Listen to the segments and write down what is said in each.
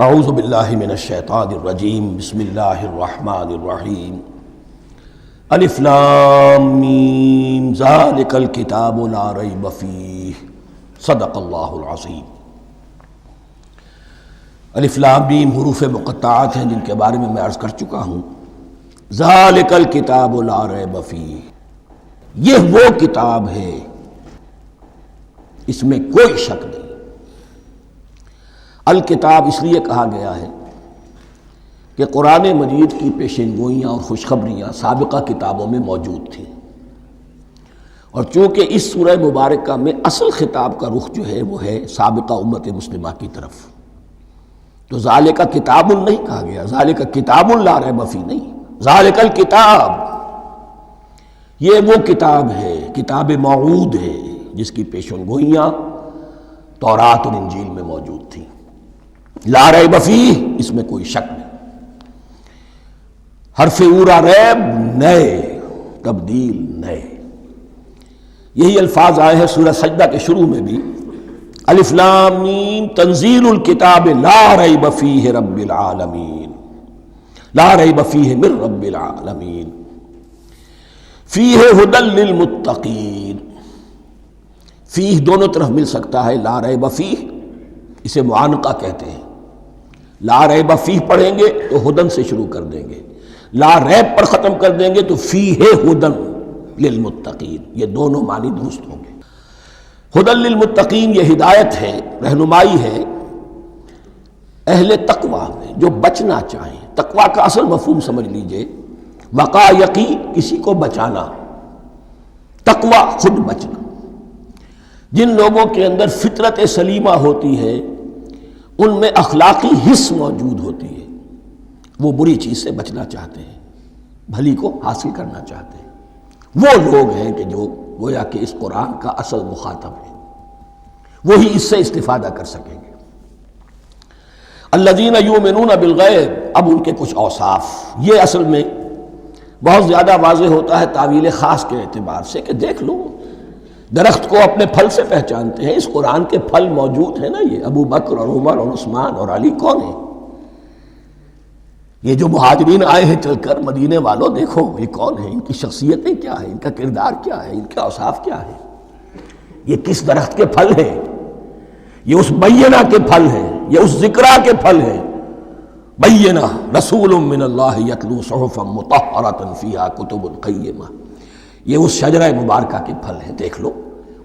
اعوذ باللہ من الشیطان الرجیم بسم اللہ الرحمن الرحیم الف لام میم ذالک الکتاب لا ریب فیہ صدق اللہ العظیم۔ الف لام میم حروف مقطعات ہیں جن کے بارے میں عرض کر چکا ہوں۔ ذالک الکتاب لا ریب فیہ، یہ وہ کتاب ہے اس میں کوئی شک نہیں۔ الکتاب اس لیے کہا گیا ہے کہ قرآن مجید کی پیشین گوئیاں اور خوشخبریاں سابقہ کتابوں میں موجود تھیں، اور چونکہ اس سورہ مبارکہ میں اصل خطاب کا رخ جو ہے وہ ہے سابقہ امت مسلمہ کی طرف، تو ذالک کتاب نہیں کہا گیا، ذالک کتاب لا ریب فیہ نہیں، ذالک الکتاب یہ وہ کتاب ہے، کتاب موعود ہے جس کی پیشین گوئیاں تورات اور انجیل میں موجود تھیں۔ لا ریب فیہ، اس میں کوئی شک نہیں۔ حرف اورا ریب نئے، تبدیل نئے، یہی الفاظ آئے ہیں سورہ سجدہ کے شروع میں بھی، الف لام میم تنزیل الکتاب لا ریب فیہ رب العالمین، لا ریب فیہ من رب العالمین، فیہ ھدی للمتقین۔ فیہ دونوں طرف مل سکتا ہے، لا ریب فیہ اسے معانقہ کہتے ہیں، لا ریب فیہ پڑھیں گے تو ہدن سے شروع کر دیں گے، لا ریب پر ختم کر دیں گے تو فیہ ہدن للمتقین، یہ دونوں معنی درست ہوں گے۔ ہدن للمتقین یہ ہدایت ہے، رہنمائی ہے اہل تقویٰ میں جو بچنا چاہیں۔ تقویٰ کا اصل مفہوم سمجھ لیجئے، وقا یقی کسی کو بچانا، تقویٰ خود بچنا۔ جن لوگوں کے اندر فطرت سلیمہ ہوتی ہے ان میں اخلاقی حس موجود ہوتی ہے، وہ بری چیز سے بچنا چاہتے ہیں، بھلی کو حاصل کرنا چاہتے ہیں، وہ لوگ ہیں کہ جو گویا کہ اس قرآن کا اصل مخاطب ہے، وہی اس سے استفادہ کر سکیں گے۔ الذین یؤمنون بالغیب، اب ان کے کچھ اوصاف، یہ اصل میں بہت زیادہ واضح ہوتا ہے تعویل خاص کے اعتبار سے کہ دیکھ لو درخت کو اپنے پھل سے پہچانتے ہیں، اس قرآن کے پھل موجود ہیں نا، یہ ابو بکر اور عمر اور عثمان اور علی کون ہیں؟ یہ جو مہاجرین آئے ہیں چل کر، مدینے والوں دیکھو یہ کون ہیں، ان کی شخصیتیں کیا ہیں، ان کا کردار کیا ہے، ان کے اوصاف کیا ہے، یہ کس درخت کے پھل ہیں؟ یہ اس بینہ کے پھل ہیں، یہ اس ذکرہ کے پھل ہیں۔ بینہ رسول من اللہ یتلو صحفا مطہرۃ فیہا کتب قیمہ، یہ اس شجرہ مبارکہ کے پھل ہیں، دیکھ لو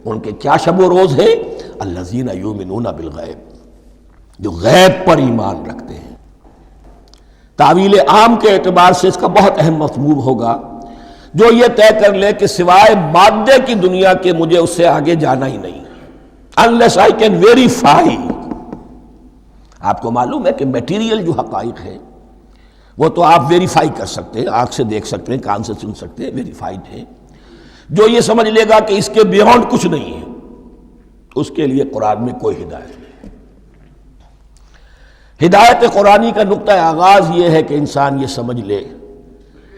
ان کے کیا شب و روز ہے۔ الذین یؤمنون بالغیب، جو غیب پر ایمان رکھتے ہیں۔ تعویل عام کے اعتبار سے اس کا بہت اہم مفہوم ہوگا، جو یہ طے کر لے کہ سوائے مادے کی دنیا کے مجھے اس سے آگے جانا ہی نہیں، unless I can verify۔ آپ کو معلوم ہے کہ میٹیریل جو حقائق ہے وہ تو آپ ویریفائی کر سکتے ہیں، آنکھ سے دیکھ سکتے ہیں، کان سے سن سکتے ہیں، ویریفائڈ ہے۔ جو یہ سمجھ لے گا کہ اس کے بیونڈ کچھ نہیں ہے، اس کے لیے قرآن میں کوئی ہدایت نہیں۔ ہدایت قرآنی کا نقطہ آغاز یہ ہے کہ انسان یہ سمجھ لے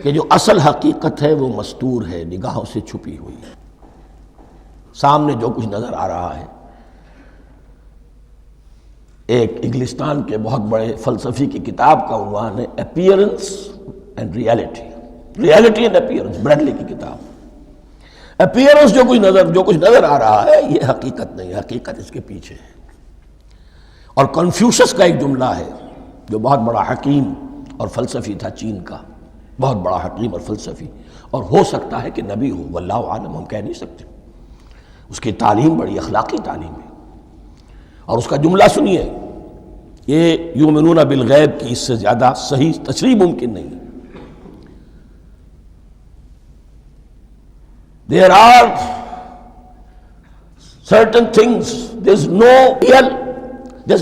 کہ جو اصل حقیقت ہے وہ مستور ہے، نگاہوں سے چھپی ہوئی ہے۔ سامنے جو کچھ نظر آ رہا ہے، ایک انگلستان کے بہت بڑے فلسفی کی کتاب کا عنوان ہے appearance and reality, reality and appearance, Bradley کی کتاب۔ اپیئرنس جو کچھ نظر آ رہا ہے یہ حقیقت نہیں، حقیقت اس کے پیچھے ہے۔ اور کنفیوشس کا ایک جملہ ہے جو بہت بڑا حکیم اور فلسفی تھا، چین کا بہت بڑا حکیم اور فلسفی، اور ہو سکتا ہے کہ نبی ہو، واللہ عالم، ہم کہہ نہیں سکتے۔ اس کی تعلیم بڑی اخلاقی تعلیم ہے، اور اس کا جملہ سنیے، یہ یؤمنون بالغیب کی اس سے زیادہ صحیح تشریح ممکن نہیں۔ There are certain things, there's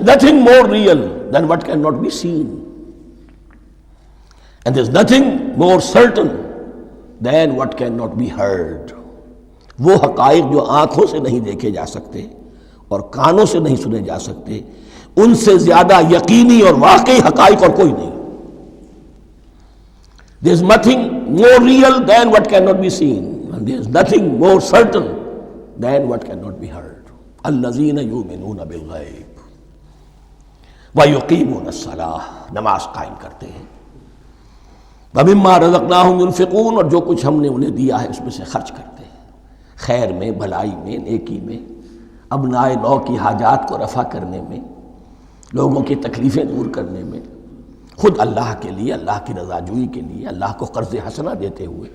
nothing more real than what cannot be seen, and there's nothing more certain than what cannot be heard۔ وہ حقائق جو آنکھوں سے نہیں دیکھے جا سکتے اور کانوں سے نہیں سنے جا سکتے، ان سے زیادہ یقینی اور واقعی حقائق اور کوئی نہیں۔ There is nothing more real than what cannot be seen, and there is nothing more certain than what cannot be heard۔ الذین یؤمنون بالغیب، وَيُقِيمُونَ الصَّلَاةَ، نماز قائم کرتے ہیں، وَمِمَّا رَزَقْنَاهُمْ يُنْفِقُونَ، اور جو کچھ ہم نے انہیں دیا ہے اس میں سے خرچ کرتے ہیں، خیر میں، بھلائی میں، نیکی میں، ابنائے نو کی حاجات کو رفع کرنے میں، لوگوں کی تکلیفیں دور کرنے میں، خود اللہ کے لیے، اللہ کی رضا جوئی کے لیے، اللہ کو قرض حسنہ دیتے ہوئے۔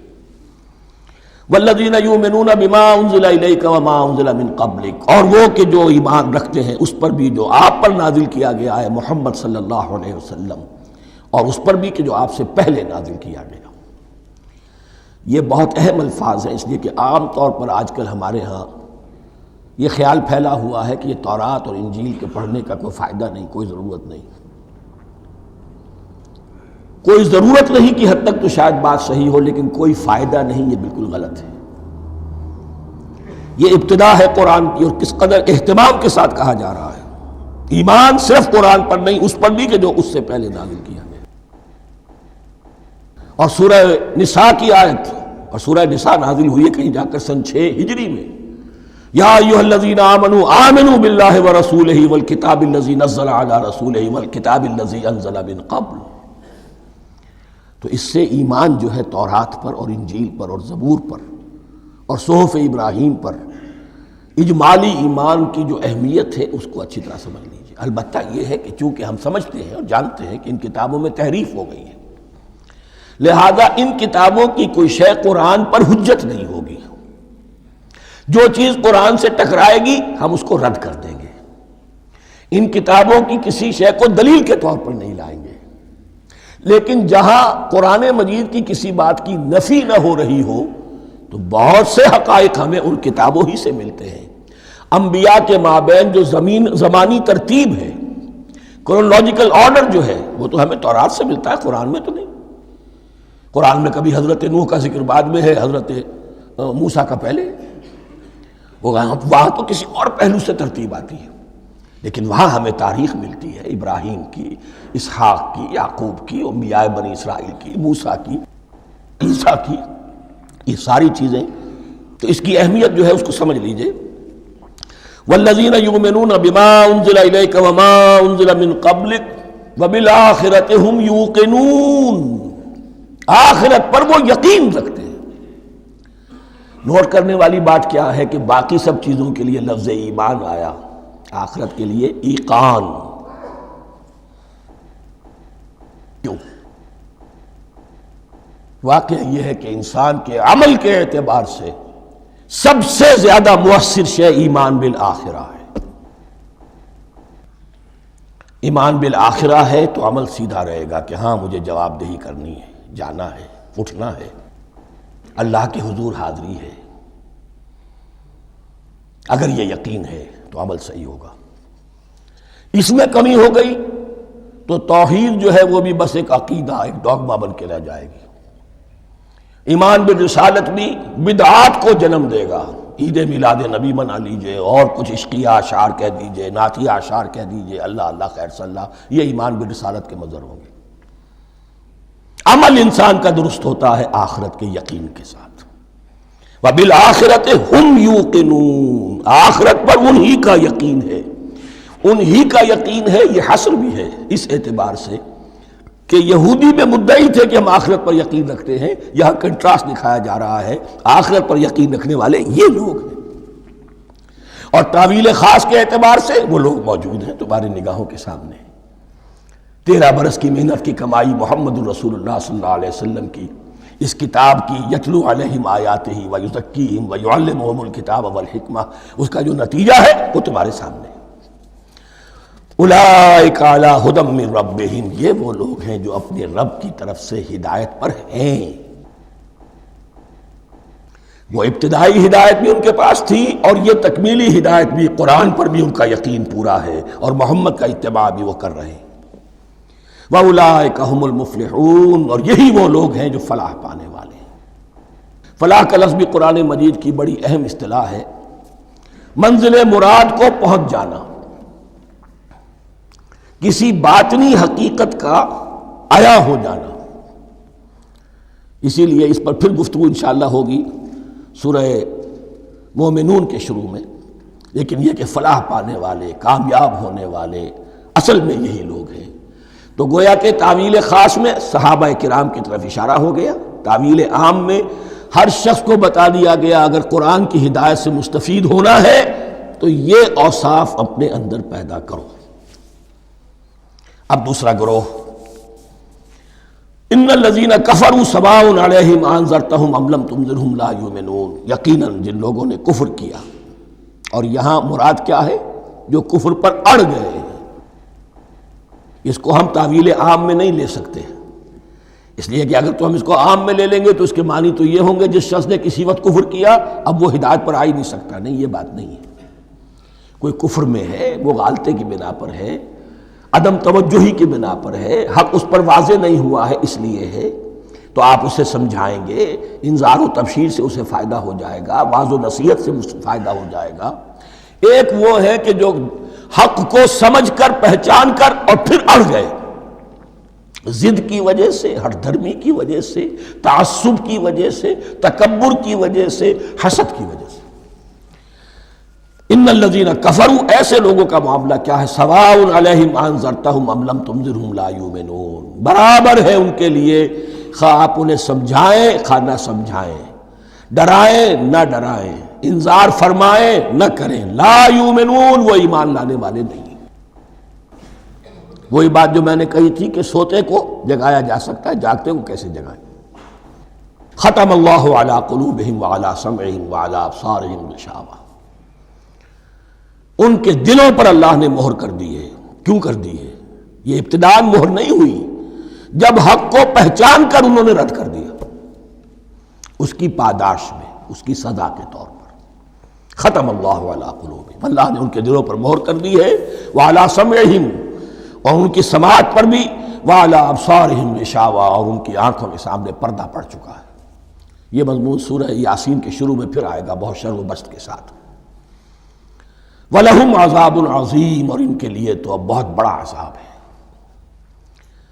والذین یؤمنون بما انزل الیک وما انزل من قبلک، اور وہ کہ جو ایمان رکھتے ہیں اس پر بھی جو آپ پر نازل کیا گیا ہے محمد صلی اللہ علیہ وسلم، اور اس پر بھی کہ جو آپ سے پہلے نازل کیا گیا۔ یہ بہت اہم الفاظ ہیں، اس لیے کہ عام طور پر آج کل ہمارے ہاں یہ خیال پھیلا ہوا ہے کہ یہ تورات اور انجیل کے پڑھنے کا کوئی فائدہ نہیں، کوئی ضرورت نہیں۔ کوئی ضرورت نہیں کی حد تک تو شاید بات صحیح ہو، لیکن کوئی فائدہ نہیں، یہ بالکل غلط ہے۔ یہ ابتدا ہے قرآن کی، اور کس قدر اہتمام کے ساتھ کہا جا رہا ہے۔ ایمان صرف قرآن پر نہیں، اس پر بھی کہ جو اس سے پہلے نازل کیا گیا۔ اور سورہ نساء کی آیت، اور سورہ نساء نازل ہوئی ہے کہیں جا کر سن 6 ہجری میں، یا ایھا الذین آمنوا آمنوا باللہ ورسولہ والکتاب الذی نزل علی رسولہ والکتاب الذی انزل من قبل۔ تو اس سے ایمان جو ہے تورات پر اور انجیل پر اور زبور پر اور صحف ابراہیم پر، اجمالی ایمان کی جو اہمیت ہے اس کو اچھی طرح سمجھ لیجیے۔ البتہ یہ ہے کہ چونکہ ہم سمجھتے ہیں اور جانتے ہیں کہ ان کتابوں میں تحریف ہو گئی ہے، لہذا ان کتابوں کی کوئی شے قرآن پر حجت نہیں ہوگی۔ جو چیز قرآن سے ٹکرائے گی ہم اس کو رد کر دیں گے، ان کتابوں کی کسی شے کو دلیل کے طور پر نہیں لائیں گے۔ لیکن جہاں قرآن مجید کی کسی بات کی نفی نہ ہو رہی ہو تو بہت سے حقائق ہمیں ان کتابوں ہی سے ملتے ہیں۔ انبیاء کے مابین جو زمانی ترتیب ہے، کرونالوجیکل آرڈر جو ہے، وہ تو ہمیں تورات سے ملتا ہے، قرآن میں تو نہیں۔ قرآن میں کبھی حضرت نوح کا ذکر بعد میں ہے، حضرت موسیٰ کا پہلے، وہاں تو کسی اور پہلو سے ترتیب آتی ہے، لیکن وہاں ہمیں تاریخ ملتی ہے ابراہیم کی، اسحاق کی، یعقوب کی، انبیاء بنی اسرائیل کی، موسیٰ کی، عیسیٰ کی، یہ ساری چیزیں۔ تو اس کی اہمیت جو ہے اس کو سمجھ لیجئے۔ والذین یؤمنون بما انزل الیک وما انزل من قبلک وبالآخرۃ ھم یوقنون، آخرت پر وہ یقین رکھتے ہیں۔ نوٹ کرنے والی بات کیا ہے کہ باقی سب چیزوں کے لیے لفظ ایمان آیا، آخرت کے لیے ایقان کیوں؟ واقعہ یہ ہے کہ انسان کے عمل کے اعتبار سے سب سے زیادہ مؤثر شے ایمان بالآخرہ ہے۔ ایمان بالآخرہ ہے تو عمل سیدھا رہے گا کہ ہاں مجھے جواب دہی کرنی ہے، جانا ہے، اٹھنا ہے، اللہ کے حضور حاضری ہے۔ اگر یہ یقین ہے تو عمل صحیح ہوگا۔ اس میں کمی ہو گئی تو توحید جو ہے وہ بھی بس ایک عقیدہ، ایک ڈوگما بن کے رہ جائے گی۔ ایمان بالرسالت بھی بدعات کو جنم دے گا۔ عید میلاد نبی منا لیجئے، اور کچھ عشقیہ اشعار کہہ دیجئے، نعتیہ اشعار کہہ دیجئے، اللہ اللہ خیر صلی اللہ، یہ ایمان بالرسالت کے مظہر ہوں گے۔ عمل انسان کا درست ہوتا ہے آخرت کے یقین کے ساتھ۔ وَبِالْآخِرَةِ هُمْ يُوقِنُونَ، آخرت پر انہی کا یقین ہے، انہی کا یقین ہے۔ یہ حصر بھی ہے اس اعتبار سے کہ یہودی میں مدعی تھے کہ ہم آخرت پر یقین رکھتے ہیں، یہاں کنٹراسٹ دکھایا جا رہا ہے، آخرت پر یقین رکھنے والے یہ لوگ ہیں۔ اور تعویل خاص کے اعتبار سے وہ لوگ موجود ہیں تمہاری نگاہوں کے سامنے۔ 13 برس کی محنت کی کمائی محمد الرسول اللہ صلی اللہ علیہ وسلم کی، اس کتاب کی، یتلو علیہم آیاتہ ویزکیہم ویعلمہم الکتاب والحکمہ، اس کا جو نتیجہ ہے وہ تمہارے سامنے ہے۔ اولئک علی ھدی من ربہم، یہ وہ لوگ ہیں جو اپنے رب کی طرف سے ہدایت پر ہیں۔ وہ ابتدائی ہدایت بھی ان کے پاس تھی، اور یہ تکمیلی ہدایت بھی، قرآن پر بھی ان کا یقین پورا ہے، اور محمد کا اتباع بھی وہ کر رہے ہیں۔ وَأُولَٰئِكَ هُمُ الْمُفْلِحُونَ، اور یہی وہ لوگ ہیں جو فلاح پانے والے ہیں۔ فلاح کا لفظ بھی قرآن مجید کی بڑی اہم اصطلاح ہے، منزل مراد کو پہنچ جانا، کسی باطنی حقیقت کا عیا ہو جانا۔ اسی لیے اس پر پھر گفتگو انشاءاللہ ہوگی سورہ مومنون کے شروع میں، لیکن یہ کہ فلاح پانے والے، کامیاب ہونے والے، اصل میں یہی لوگ ہیں۔ تو گویا کہ تعویل خاص میں صحابہ کرام کی طرف اشارہ ہو گیا، تعویل عام میں ہر شخص کو بتا دیا گیا اگر قرآن کی ہدایت سے مستفید ہونا ہے تو یہ اوصاف اپنے اندر پیدا کرو۔ اب دوسرا گروہ، ان الذین کفروا سواء علیہم انذرتہم ام لم تنذرہم لا یؤمنون، یقیناً جن لوگوں نے کفر کیا، اور یہاں مراد کیا ہے؟ جو کفر پر اڑ گئے ہیں۔ اس کو ہم تعویل عام میں نہیں لے سکتے، اس لیے کہ اگر تو ہم اس کو عام میں لے لیں گے تو اس کے معنی تو یہ ہوں گے جس شخص نے کسی وقت کفر کیا اب وہ ہدایت پر آ ہی نہیں سکتا۔ نہیں، یہ بات نہیں ہے۔ کوئی کفر میں ہے، وہ غالطے کی بنا پر ہے، عدم توجہی کی بنا پر ہے، حق اس پر واضح نہیں ہوا ہے اس لیے ہے، تو آپ اسے سمجھائیں گے، انذار و تبشیر سے اسے فائدہ ہو جائے گا، واعظ و نصیحت سے فائدہ ہو جائے گا۔ ایک وہ ہے کہ جو حق کو سمجھ کر پہچان کر اور پھر اڑ گئے، ضد کی وجہ سے، ہٹ دھرمی کی وجہ سے، تعصب کی وجہ سے، تکبر کی وجہ سے، حسد کی وجہ سے۔ ان الذین کفروا، ایسے لوگوں کا معاملہ کیا ہے؟ سواء علیہم انذرتہم ام لم تنذرہم لا یؤمنون، برابر ہے ان کے لیے خواہ آپ انہیں سمجھائیں خواہ نہ سمجھائیں، ڈرائیں نہ ڈرائیں، انذار فرمائیں نہ کریں، لا یؤمنون، وہ ایمان لانے والے نہیں۔ وہی بات جو میں نے کہی تھی کہ سوتے کو جگایا جا سکتا ہے، جاگتے کو کیسے جگائیں؟ ختم اللہ علی قلوبہم وعلی سمعہم وعلی ابصارہم غشاوہ، ان کے دلوں پر اللہ نے مہر کر دی ہے۔ کیوں کر دی ہے؟ یہ ابتداءً مہر نہیں ہوئی، جب حق کو پہچان کر انہوں نے رد کر دیا، اس کی پاداش میں، اس کی سزا کے طور پر۔ ختم اللہ علی قلوبہم، اللہ نے ان کے دلوں پر مہر کر دی ہے، وعلی سمعہم، اور ان کی سماعت پر بھی، وعلی ابصارہم غشاوہ، اور ان کی آنکھوں کے سامنے پردہ پڑ چکا ہے۔ یہ مضمون سورہ یاسین کے شروع میں پھر آئے گا بہت شر و بست کے ساتھ۔ وَلَهُمْ عَذَابٌ عَظِيمٌ، اور ان کے لیے تو اب بہت بڑا عذاب ہے۔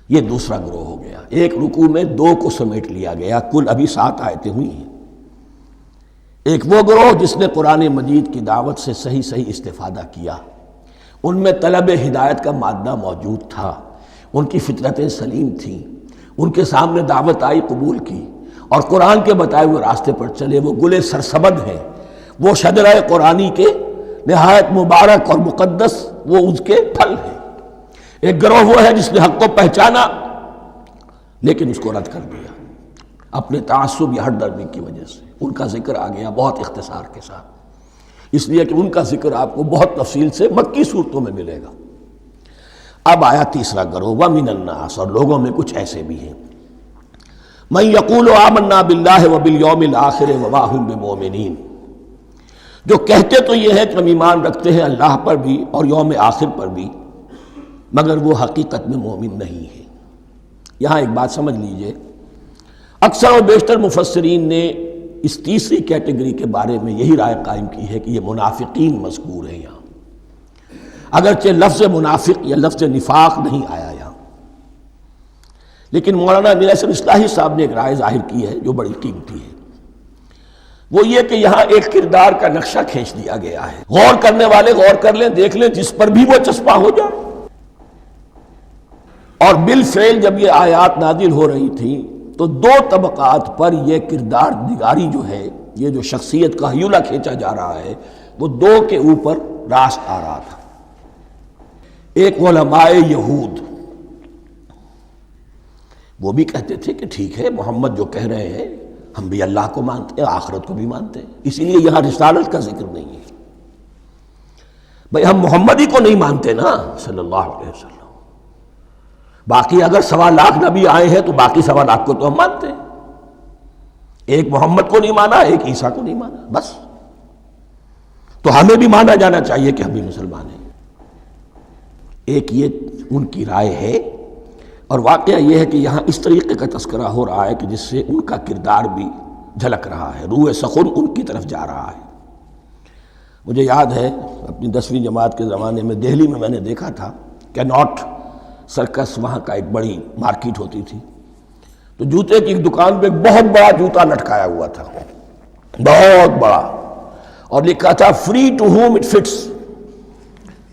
یہ دوسرا گروہ ہو گیا، ایک رکوع میں دو کو سمیٹ لیا گیا، کل ابھی 7 آیتیں ہوئی ہیں۔ ایک وہ گروہ جس نے قرآن مجید کی دعوت سے صحیح استفادہ کیا، ان میں طلب ہدایت کا مادہ موجود تھا، ان کی فطرتیں سلیم تھیں، ان کے سامنے دعوت آئی، قبول کی، اور قرآن کے بتائے ہوئے راستے پر چلے۔ وہ گلے سرسبد ہیں، وہ شجرہ قرآنی کے نہایت مبارک اور مقدس، وہ اس کے پھل ہیں۔ ایک گروہ وہ ہے جس نے حق کو پہچانا لیکن اس کو رد کر دیا اپنے تعصب یا ہٹ درمی کی وجہ سے۔ ان کا ذکر آ گیا بہت اختصار کے ساتھ، اس لیے کہ ان کا ذکر آپ کو بہت تفصیل سے مکی صورتوں میں ملے گا۔ اب آیا تیسرا گروہ، وَمِنَ النَّاسِ، اور لوگوں میں کچھ ایسے بھی ہیں، مَن يَقُولُ آمَنَّا بِاللَّهِ وَبِالْيَوْمِ الْآخِرِ وَمَا هُم بِمُؤْمِنِينَ، جو کہتے تو یہ ہے کہ ہم ایمان رکھتے ہیں اللہ پر بھی اور یوم آخر پر بھی، مگر وہ حقیقت میں مومن نہیں ہے۔ یہاں ایک بات سمجھ لیجئے، اکثر اور بیشتر مفسرین نے اس تیسری کیٹیگری کے بارے میں یہی رائے قائم کی ہے کہ یہ منافقین مذکور ہیں یہاں، اگرچہ لفظ منافق یا لفظ نفاق نہیں آیا یہاں، لیکن مولانا امیر احسن اصلاحی صاحب نے ایک رائے ظاہر کی ہے جو بڑی قیمتی ہے۔ وہ یہ کہ یہاں ایک کردار کا نقشہ کھینچ دیا گیا ہے، غور کرنے والے غور کر لیں، دیکھ لیں، جس پر بھی وہ چسپاں ہو جائے۔ اور بالفعل جب یہ آیات نازل ہو رہی تھیں تو دو طبقات پر یہ کردار نگاری جو ہے، یہ جو شخصیت کا ہیولہ کھینچا جا رہا ہے، وہ دو کے اوپر راست آ رہا تھا۔ ایک علماء یہود، وہ بھی کہتے تھے کہ ٹھیک ہے محمد جو کہہ رہے ہیں ہم بھی اللہ کو مانتے ہیں، آخرت کو بھی مانتے ہیں، اسی لیے یہاں رسالت کا ذکر نہیں ہے۔ بھئی ہم محمد ہی کو نہیں مانتے نا صلی اللہ علیہ وسلم، باقی اگر 1.25 لاکھ نبی آئے ہیں تو باقی 1.25 لاکھ کو تو ہم مانتے ہیں، ایک محمد کو نہیں مانا، ایک عیسیٰ کو نہیں مانا، بس۔ تو ہمیں بھی مانا جانا چاہیے کہ ہم بھی مسلمان ہیں۔ ایک یہ ان کی رائے ہے، اور واقعہ یہ ہے کہ یہاں اس طریقے کا تذکرہ ہو رہا ہے کہ جس سے ان کا کردار بھی جھلک رہا ہے، روح سخن ان کی طرف جا رہا ہے۔ مجھے یاد ہے اپنی 10ویں جماعت کے زمانے میں دہلی میں نے دیکھا تھا کہ ناٹ سرکس، وہاں کا ایک بڑی مارکیٹ ہوتی تھی، تو جوتے کی ایک دکان پہ ایک بہت بڑا جوتا لٹکایا ہوا تھا، بہت بڑا، اور لکھا تھا free to whom it fits,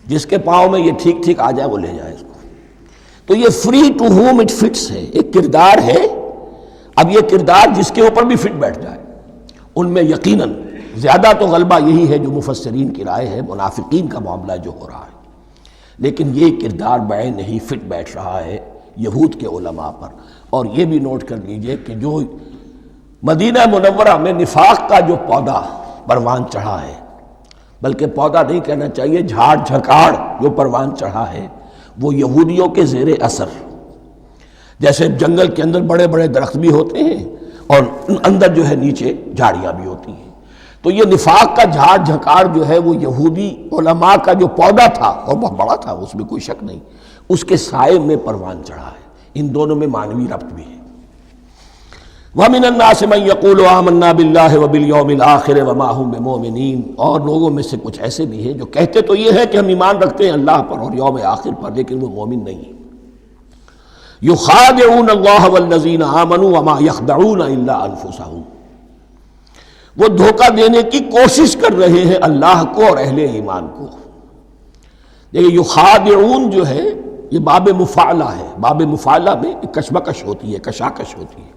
جس کے پاؤں میں یہ ٹھیک ٹھیک آ جائے وہ لے جائے اس کو. تو یہ free to whom it fits ہے، ایک کردار ہے. اب یہ کردار جس کے اوپر بھی فٹ بیٹھ جائے، ان میں یقیناً زیادہ تو غلبہ یہی ہے جو مفسرین کی رائے ہے، منافقین کا معاملہ جو ہو رہا ہے. لیکن یہ کردار بعین نہیں فٹ بیٹھ رہا ہے یہود کے علماء پر. اور یہ بھی نوٹ کر لیجئے کہ جو مدینہ منورہ میں نفاق کا جو پودا پروان چڑھا ہے، بلکہ پودا نہیں کہنا چاہیے، جھاڑ جھکاڑ جو پروان چڑھا ہے، وہ یہودیوں کے زیر اثر. جیسے جنگل کے اندر بڑے بڑے درخت بھی ہوتے ہیں اور اندر جو ہے نیچے جھاڑیاں بھی ہوتی ہیں. تو یہ نفاق کا جھاڑ جھکاڑ جو ہے وہ یہودی علماء کا جو پودا تھا اور بہت بڑا تھا، اس میں کوئی شک نہیں، اس کے سائے میں پروان چڑھا ہے. ان دونوں میں معنوی ربط بھی ہے. وَمِنَ النَّاسِ مَن يَقُولُ آمَنَّا بِاللَّهِ وَبِالْيَوْمِ الْآخِرِ وَمَا هُم بِمُؤْمِنِينَ. اور لوگوں میں سے کچھ ایسے بھی ہیں جو کہتے تو یہ ہے کہ ہم ایمان رکھتے ہیں اللہ پر اور یوم آخر پر، لیکن وہ مومن نہیں ہیں. يُخَادِعُونَ اللَّهَ وَالَّذِينَ آمَنُوا وَمَا يَخْدَعُونَ إِلَّا أَنفُسَهُمْ. وہ دھوکہ دینے کی کوشش کر رہے ہیں اللہ کو اور اہل ایمان کو. دیکھیں یخادعون جو ہے یہ باب مفعلہ ہے. باب مفعلہ میں کشمکش ہوتی ہے، کشاکش ہوتی ہے،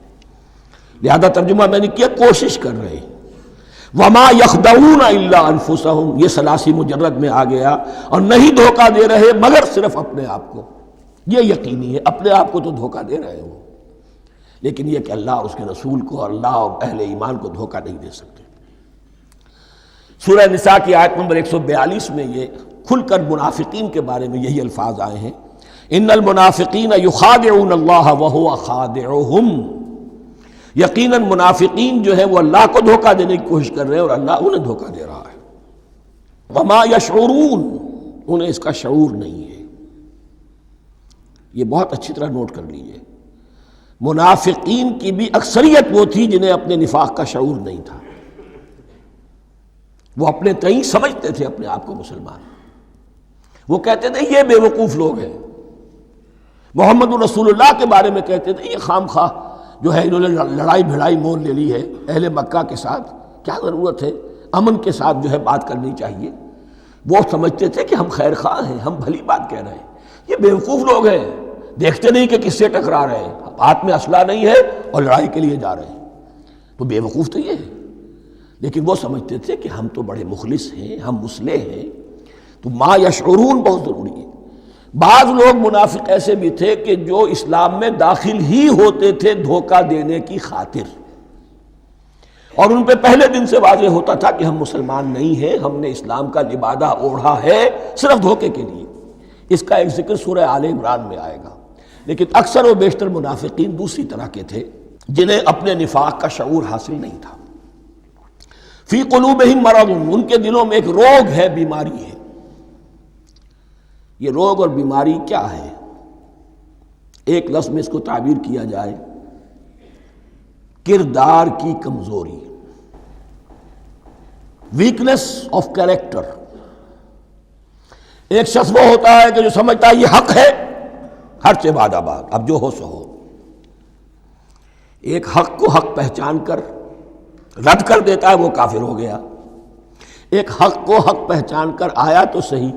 لہذا ترجمہ میں نے کیا کوشش کر رہے ہیں. وما یخدعون الا انفسهم، یہ ثلاثی مجرد میں آ گیا. اور نہیں دھوکہ دے رہے مگر صرف اپنے آپ کو. یہ یقینی ہے اپنے آپ کو تو دھوکہ دے رہے ہو، لیکن یہ کہ اللہ اس کے رسول کو اور اللہ اور اہل ایمان کو دھوکہ نہیں دے سکتے. سورہ نساء کی آیت نمبر 142 میں یہ کھل کر منافقین کے بارے میں یہی الفاظ آئے ہیں. ان المنافقین یخادعون اللہ وہو خادعہم. یقیناً منافقین جو ہے وہ اللہ کو دھوکہ دینے کی کوشش کر رہے ہیں اور اللہ انہیں دھوکہ دے رہا ہے. وما یشعرون، انہیں اس کا شعور نہیں ہے. یہ بہت اچھی طرح نوٹ کر لیجئے. منافقین کی بھی اکثریت وہ تھی جنہیں اپنے نفاق کا شعور نہیں تھا. وہ اپنے تئیں سمجھتے تھے اپنے آپ کو مسلمان. وہ کہتے تھے یہ بے وقوف لوگ ہیں. محمد رسول اللہ کے بارے میں کہتے تھے یہ خام خواہ جو ہے انہوں نے لڑائی بھڑائی مول لے لی ہے اہل مکہ کے ساتھ، کیا ضرورت ہے، امن کے ساتھ جو ہے بات کرنی چاہیے. وہ سمجھتے تھے کہ ہم خیر خواہ ہیں، ہم بھلی بات کہہ رہے ہیں. یہ بے وقوف لوگ ہیں، دیکھتے نہیں کہ کس سے ٹکرا رہے ہیں، ہاتھ میں اسلحہ نہیں ہے اور لڑائی کے لیے جا رہے ہیں. تو بے وقوف تو یہ ہے. لیکن وہ سمجھتے تھے کہ ہم تو بڑے مخلص ہیں، ہم مصلح ہیں. تو ما یشعرون بہت ضروری ہے. بعض لوگ منافق ایسے بھی تھے کہ جو اسلام میں داخل ہی ہوتے تھے دھوکہ دینے کی خاطر، اور ان پہ پہلے دن سے واضح ہوتا تھا کہ ہم مسلمان نہیں ہیں، ہم نے اسلام کا لبادہ اوڑھا ہے صرف دھوکے کے لیے. اس کا ایک ذکر سورہ آل عمران میں آئے گا. لیکن اکثر و بیشتر منافقین دوسری طرح کے تھے جنہیں اپنے نفاق کا شعور حاصل نہیں تھا. فی قلوبہم مرض، ان کے دلوں میں ایک روگ ہے، بیماری ہے. یہ روگ اور بیماری کیا ہے؟ ایک لفظ میں اس کو تعبیر کیا جائے کردار کی کمزوری، ویکنس آف کیریکٹر. ایک شخص وہ ہوتا ہے کہ جو سمجھتا ہے یہ حق ہے، ہر سے بعد آباد، اب جو ہو سو ہو. ایک حق کو حق پہچان کر رد کر دیتا ہے، وہ کافر ہو گیا. ایک حق کو حق پہچان کر آیا تو صحیح،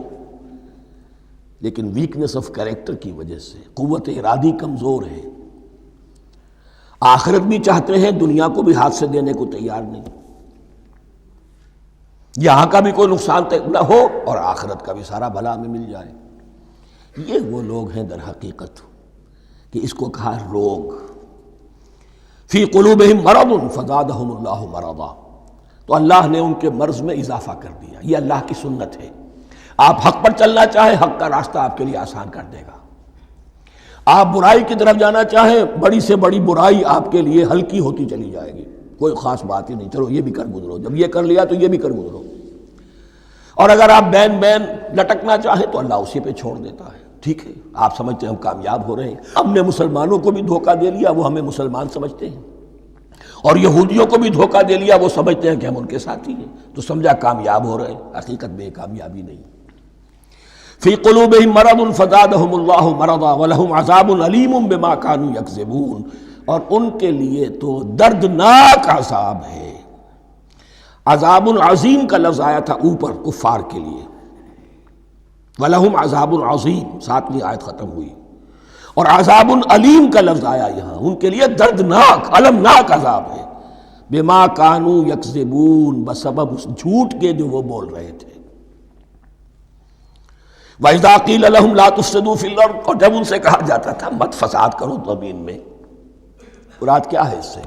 لیکن ویکنس آف کیریکٹر کی وجہ سے قوت ارادی کمزور ہے. آخرت بھی چاہتے ہیں، دنیا کو بھی ہاتھ سے دینے کو تیار نہیں. یہاں کا بھی کوئی نقصان نہ ہو اور آخرت کا بھی سارا بھلا میں مل جائے. یہ وہ لوگ ہیں در حقیقت کہ اس کو کہا روگ. فی قلوبہم مرض فزادہم اللہ مرضا. تو اللہ نے ان کے مرض میں اضافہ کر دیا. یہ اللہ کی سنت ہے. آپ حق پر چلنا چاہیں حق کا راستہ آپ کے لیے آسان کر دے گا. آپ برائی کی طرف جانا چاہیں بڑی سے بڑی برائی آپ کے لیے ہلکی ہوتی چلی جائے گی. کوئی خاص بات ہی نہیں، چلو یہ بھی کر گزرو، جب یہ کر لیا تو یہ بھی کر گزرو. اور اگر آپ بین بین لٹکنا چاہیں تو اللہ اسی پہ چھوڑ دیتا ہے. ٹھیک ہے، آپ سمجھتے ہیں ہم کامیاب ہو رہے ہیں، ہم نے مسلمانوں کو بھی دھوکہ دے لیا، وہ ہمیں مسلمان سمجھتے ہیں، اور یہودیوں کو بھی دھوکہ دے لیا، وہ سمجھتے ہیں کہ ہم ان کے ساتھی ہیں، تو سمجھا کامیاب ہو رہے ہیں. حقیقت میں کامیابی نہیں. فی قلوبہم مرض فزادہم اللہ مرضا ولہم عذاب علیم بما کانوا یکذبون. اور ان کے لیے تو دردناک عذاب ہے. عذاب عظیم کا لفظ آیا تھا اوپر کفار کے لیے، وَلَهُمْ عَذَابٌ عَظِيمٌ، 7ویں آیت ختم ہوئی، اور عذاب علیم کا لفظ آیا یہاں، ان کے لیے دردناک المناک عذاب ہے، بما کانوا یکذبون، بسبب اس جھوٹ کے جو وہ بول رہے تھے۔ وَإِذَا قِيلَ لَهُمْ لَا تُفْسِدُوا فِي الْأَرْضِ، اور جب ان سے کہا جاتا تھا مت فساد کرو زمین میں، مراد کیا ہے اس سے؟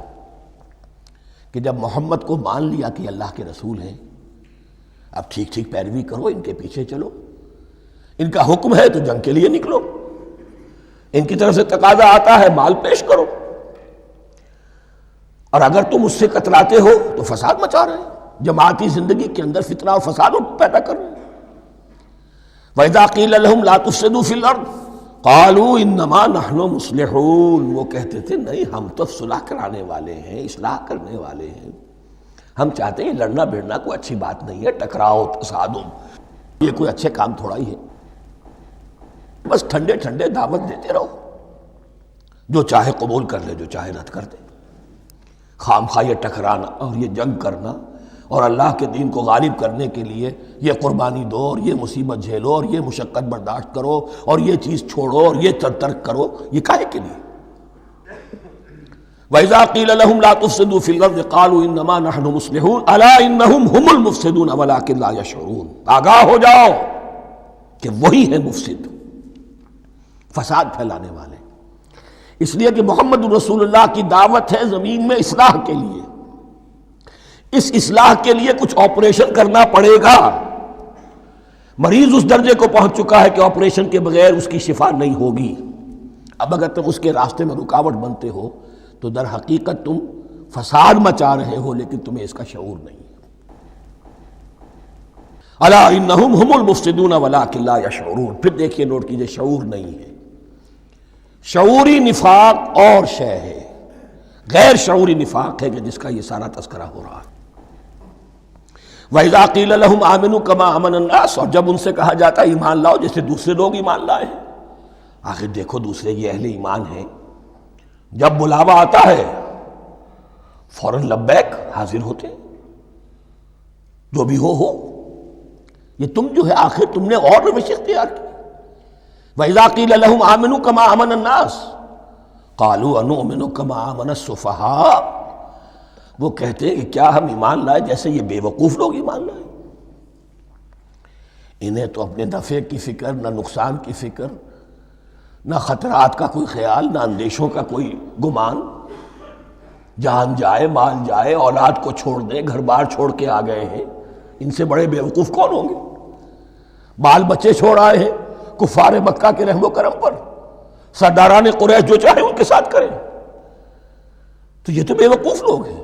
کہ جب محمد کو مان لیا کہ اللہ کے رسول ہیں، اب ٹھیک ٹھیک پیروی کرو، ان کے پیچھے چلو، ان کا حکم ہے تو جنگ کے لیے نکلو، ان کی طرف سے تقاضا آتا ہے مال پیش کرو، اور اگر تم اس سے کتراتے ہو تو فساد مچا رہے ہیں، جماعتی زندگی کے اندر فتنہ اور فساد پیدا کر رہے ہیں۔ وَإِذَا قِيلَ لَهُمْ لَا تُفْسِدُوا فِي الْأَرْضِ قَالُوا إِنَّمَا نَحْنُ مُصْلِحُونَ، وہ کہتے تھے نہیں ہم تو صلح کرانے والے ہیں، اصلاح کرنے والے ہیں، ہم چاہتے ہیں لڑنا بھیڑنا کوئی اچھی بات نہیں ہے، ٹکراؤ تصادم یہ کوئی اچھے کام تھوڑا ہی ہے، بس ٹھنڈے ٹھنڈے دعوت دیتے رہو، جو چاہے قبول کر لے جو چاہے رد کر دے، خام خواہ یہ ٹکرانا اور یہ جنگ کرنا اور اللہ کے دین کو غالب کرنے کے لیے یہ قربانی دو اور یہ مصیبت جھیلو اور یہ مشقت برداشت کرو اور یہ چیز چھوڑو اور یہ ترک کرو، یہ کاہے کے لیے؟ وَإِذَا قِيلَ لَهُمْ لَا تُفْسِدُوا فِي الْأَرْضِ قَالُوا إِنَّمَا نَحْنُ مُصْلِحُونَ أَلَا إِنَّهُمْ هُمُ الْمُفْسِدُونَ وَلَٰكِن لَا يَشْعُرُونَ، آگاہ ہو جاؤ کہ وہی ہے مفسد، فساد پھیلانے والے، اس لیے کہ محمد رسول اللہ کی دعوت ہے زمین میں اصلاح کے لیے، اس اصلاح کے لیے کچھ آپریشن کرنا پڑے گا، مریض اس درجے کو پہنچ چکا ہے کہ آپریشن کے بغیر اس کی شفا نہیں ہوگی، اب اگر تم اس کے راستے میں رکاوٹ بنتے ہو تو در حقیقت تم فساد مچا رہے ہو لیکن تمہیں اس کا شعور نہیں ہے۔ الا انہم ہم المفسدون ولکن لا یشعرون، پھر دیکھیے نوٹ کیجئے شعور نہیں ہے، شعوری نفاق اور شے ہے، غیر شعوری نفاق ہے کہ جس کا یہ سارا تذکرہ ہو رہا ہے۔ وَإِذَا قِيلَ لَهُمْ آمِنُوا كَمَا آمَنَ النَّاسُ، اور جب ان سے کہا جاتا ہے ایمان لاؤ جیسے دوسرے لوگ ایمان لائے ہیں، آخر دیکھو دوسرے یہ اہل ایمان ہیں، جب بلاوا آتا ہے فوراً لبیک حاضر ہوتے ہیں، جو بھی ہو یہ تم جو ہے آخر تم نے اور روش اختیار کی۔ وَإِذَا قِيلَ لَهُمْ آمِنُوا كَمَا آمَنَ النَّاسُ قَالُوا أَنُؤْمِنُ كَمَا آمَنَ السُّفَهَاءُ، وہ کہتے ہیں کہ کیا ہم ایمان لائے جیسے یہ بے وقوف لوگ ایمان لائے، انہیں تو اپنے نفع کی فکر، نہ نقصان کی فکر، نہ خطرات کا کوئی خیال، نہ اندیشوں کا کوئی گمان، جان جائے مال جائے، اولاد کو چھوڑ دیں، گھر بار چھوڑ کے آ گئے ہیں، ان سے بڑے بے وقوف کون ہوں گے؟ بال بچے چھوڑ آئے ہیں کفار مکہ کے رحم و کرم پر، سرداران قریش جو چاہے ان کے ساتھ کریں، تو یہ تو بے وقوف لوگ ہیں۔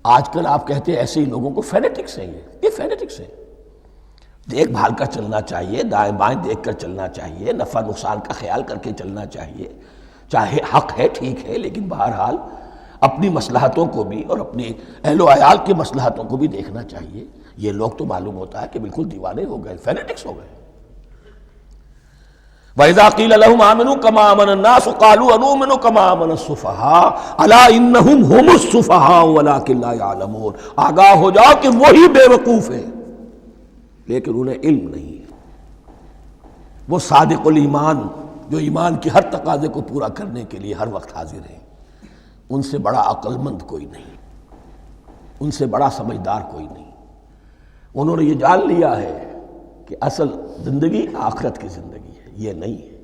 آج کل آپ کہتے ہیں ایسے ہی لوگوں کو فینیٹکس ہیں، یہ فینیٹکس ہیں، دیکھ بھال کر چلنا چاہیے، دائیں بائیں دیکھ کر چلنا چاہیے، نفع نقصان کا خیال کر کے چلنا چاہیے، چاہے حق ہے ٹھیک ہے لیکن بہرحال اپنی مصلحتوں کو بھی اور اپنی اہل و عیال کی مصلحتوں کو بھی دیکھنا چاہیے۔ یہ لوگ تو معلوم ہوتا ہے کہ بالکل دیوانے ہو گئے، فینیٹکس ہو گئے۔ وَإِذَا قِيلَ لَهُمْ آمِنُوا كَمَا آمَنَ النَّاسُ قَالُوا أَنُؤْمِنُ كَمَا آمَنَ السُّفَهَاءُ أَلَا إِنَّهُمْ هُمُ السُّفَهَاءُ وَلَٰكِن لَا يَعْلَمُونَ، آگاہ ہو جاؤ کہ وہی بے وقوف ہے لیکن انہیں علم نہیں ہے، وہ صادق الایمان جو ایمان کی ہر تقاضے کو پورا کرنے کے لیے ہر وقت حاضر ہیں، ان سے بڑا عقل مند کوئی نہیں، ان سے بڑا سمجھدار کوئی نہیں، انہوں نے یہ جان لیا ہے کہ اصل زندگی آخرت کی زندگی ہے، یہ نہیں ہے،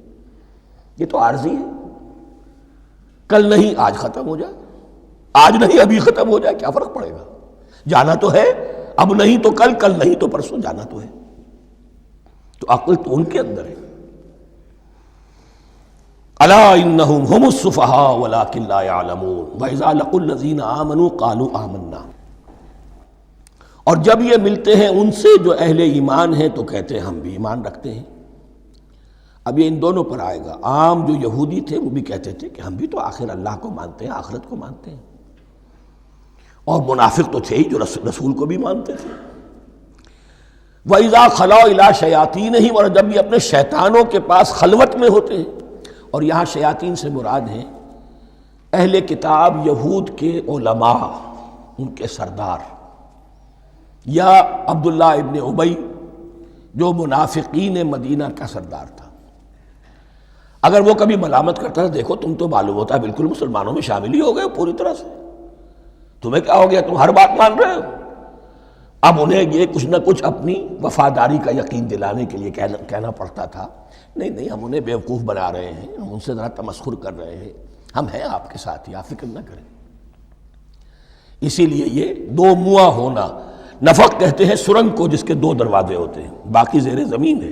یہ تو عارضی ہے، کل نہیں آج ختم ہو جائے، آج نہیں ابھی ختم ہو جائے، کیا فرق پڑے گا، جانا تو ہے، اب نہیں تو کل، کل نہیں تو پرسوں، جانا تو ہے، تو عقل تو ان کے اندر ہے۔ الا انہم ہم السفہاء ولکن لا یعلمون واذا لقوا الذین آمنوا قالوا آمنا، اور جب یہ ملتے ہیں ان سے جو اہل ایمان ہیں تو کہتے ہیں ہم بھی ایمان رکھتے ہیں۔ اب یہ ان دونوں پر آئے گا، عام جو یہودی تھے وہ بھی کہتے تھے کہ ہم بھی تو آخر اللہ کو مانتے ہیں، آخرت کو مانتے ہیں، اور منافق تو تھے ہی جو رسول کو بھی مانتے تھے۔ وَإِذَا خَلَوْا إِلَىٰ شَيَاطِينِهِمْ، اور جب یہ اپنے شیطانوں کے پاس خلوت میں ہوتے ہیں، اور یہاں شیاطین سے مراد ہیں اہل کتاب یہود کے علماء، ان کے سردار، یا عبداللہ ابن ابی جو منافقین مدینہ کا سردار تھا، اگر وہ کبھی ملامت کرتا تھا، دیکھو تم تو معلوم ہوتا ہے بالکل مسلمانوں میں شامل ہی ہو گئے پوری طرح سے، تمہیں کیا ہو گیا، تم ہر بات مان رہے ہو۔ اب انہیں یہ کچھ نہ کچھ اپنی وفاداری کا یقین دلانے کے لیے کہنا پڑتا تھا، نہیں ہم انہیں بیوقوف بنا رہے ہیں، ہم ان سے ذرا تمسخر کر رہے ہیں، ہم ہیں آپ کے ساتھ ہی، آپ فکر نہ کریں۔ اسی لیے یہ دو منہ ہونا، نفق کہتے ہیں سرنگ کو جس کے دو دروازے ہوتے ہیں، باقی زیر زمین ہے۔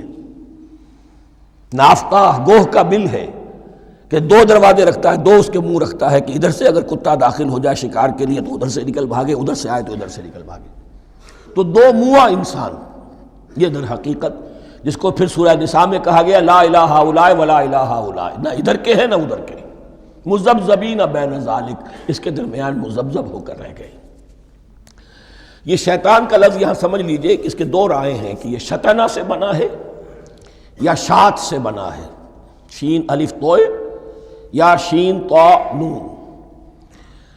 نافقہ گوہ کا بل ہے کہ دو دروازے رکھتا ہے، دو اس کے منہ رکھتا ہے کہ ادھر سے اگر کتا داخل ہو جائے شکار کے لیے تو ادھر سے نکل بھاگے، ادھر سے آئے تو ادھر سے نکل بھاگے۔ تو دو منہ انسان، یہ در حقیقت جس کو پھر سورہ نساء میں کہا گیا لا الہ الا ولا الہ الا، نہ ادھر کے ہیں نہ ادھر کے، مذبذبین بین ذالک، اس کے درمیان مذبذب ہو کر رہ گئے۔ یہ شیطان کا لفظ یہاں سمجھ لیجئے کہ اس کے دو رائے ہیں کہ یہ شطنہ سے بنا ہے یا شات سے بنا ہے، شین الف توئے یا شین تو نون۔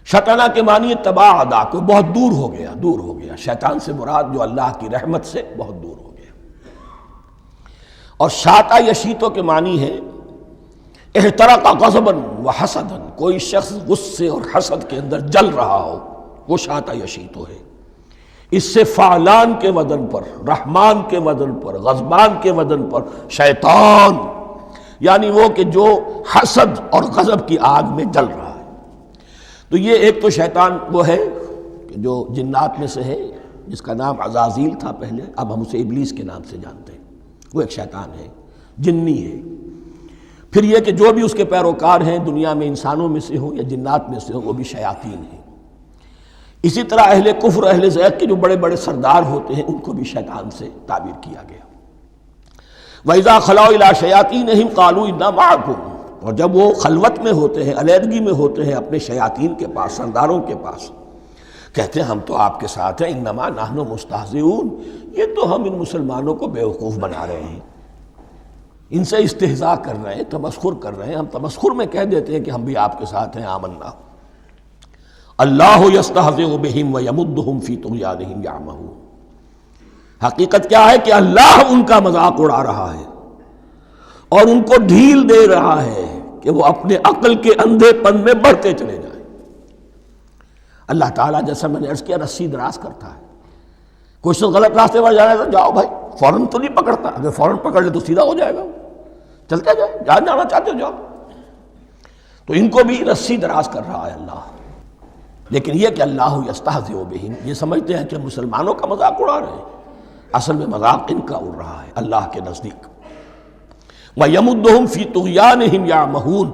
شطنہ کے معنی تباعدا، کو بہت دور ہو گیا، دور ہو گیا، شیطان سے مراد جو اللہ کی رحمت سے بہت دور ہو گیا۔ اور شاتا یشیتو کے معنی ہے احترق غضبا وحسدا، کوئی شخص غصے اور حسد کے اندر جل رہا ہو، وہ شاتا یشیتو ہے۔ اس سے فعلان کے وزن پر، رحمان کے وزن پر، غضبان کے وزن پر شیطان، یعنی وہ کہ جو حسد اور غضب کی آگ میں جل رہا ہے۔ تو یہ ایک تو شیطان وہ ہے کہ جو جنات میں سے ہے، جس کا نام عزازیل تھا پہلے، اب ہم اسے ابلیس کے نام سے جانتے ہیں، وہ ایک شیطان ہے، جنی ہے۔ پھر یہ کہ جو بھی اس کے پیروکار ہیں دنیا میں انسانوں میں سے ہوں یا جنات میں سے ہوں، وہ بھی شیاطین ہیں۔ اسی طرح اہل کفر، اہل زیغ کے جو بڑے بڑے سردار ہوتے ہیں، ان کو بھی شیطان سے تعبیر کیا گیا۔ وَإِذَا خَلَوْا إِلَىٰ شَيَاطِينِهِمْ قَالُوا إِنَّا مَعَكُمْ، اور جب وہ خلوت میں ہوتے ہیں، علیحدگی میں ہوتے ہیں اپنے شیاطین کے پاس، سرداروں کے پاس، کہتے ہیں ہم تو آپ کے ساتھ ہیں، انما نحن مستہزئون، یہ تو ہم ان مسلمانوں کو بیوقوف بنا رہے ہیں، ان سے استہزاء کر رہے ہیں، تمسخر کر رہے ہیں۔ ہم تمسخر میں کہہ دیتے ہیں کہ ہم بھی آپ کے ساتھ ہیں، آمنا۔ اللہ یستہزئ بہم ویمدہم فی طغیانہم یعمہون، حقیقت کیا ہے کہ اللہ ان کا مذاق اڑا رہا ہے اور ان کو ڈھیل دے رہا ہے کہ وہ اپنے عقل کے اندھے پن میں بڑھتے چلے جائیں۔ اللہ تعالیٰ جیسا میں نے عرض کیا رسی دراز کرتا ہے، کوئی شخص غلط راستے پر جا رہا ہے تو جاؤ بھائی، فوراً تو نہیں پکڑتا، اگر فوراً پکڑ لے تو سیدھا ہو جائے گا، چلتے جائے، جہاں جانا چاہتے ہو جاؤ۔ تو ان کو بھی رسی دراز کر رہا ہے اللہ، لیکن یہ کہ اللہ یستہزئ بہم، یہ سمجھتے ہیں کہ مسلمانوں کا مذاق اڑا رہے ہیں، اصل میں مذاق ان کا اڑ رہا ہے اللہ کے نزدیک۔ وَيَمُدُّهُمْ فِي طُغْيَانِهِمْ يَعْمَهُونَ،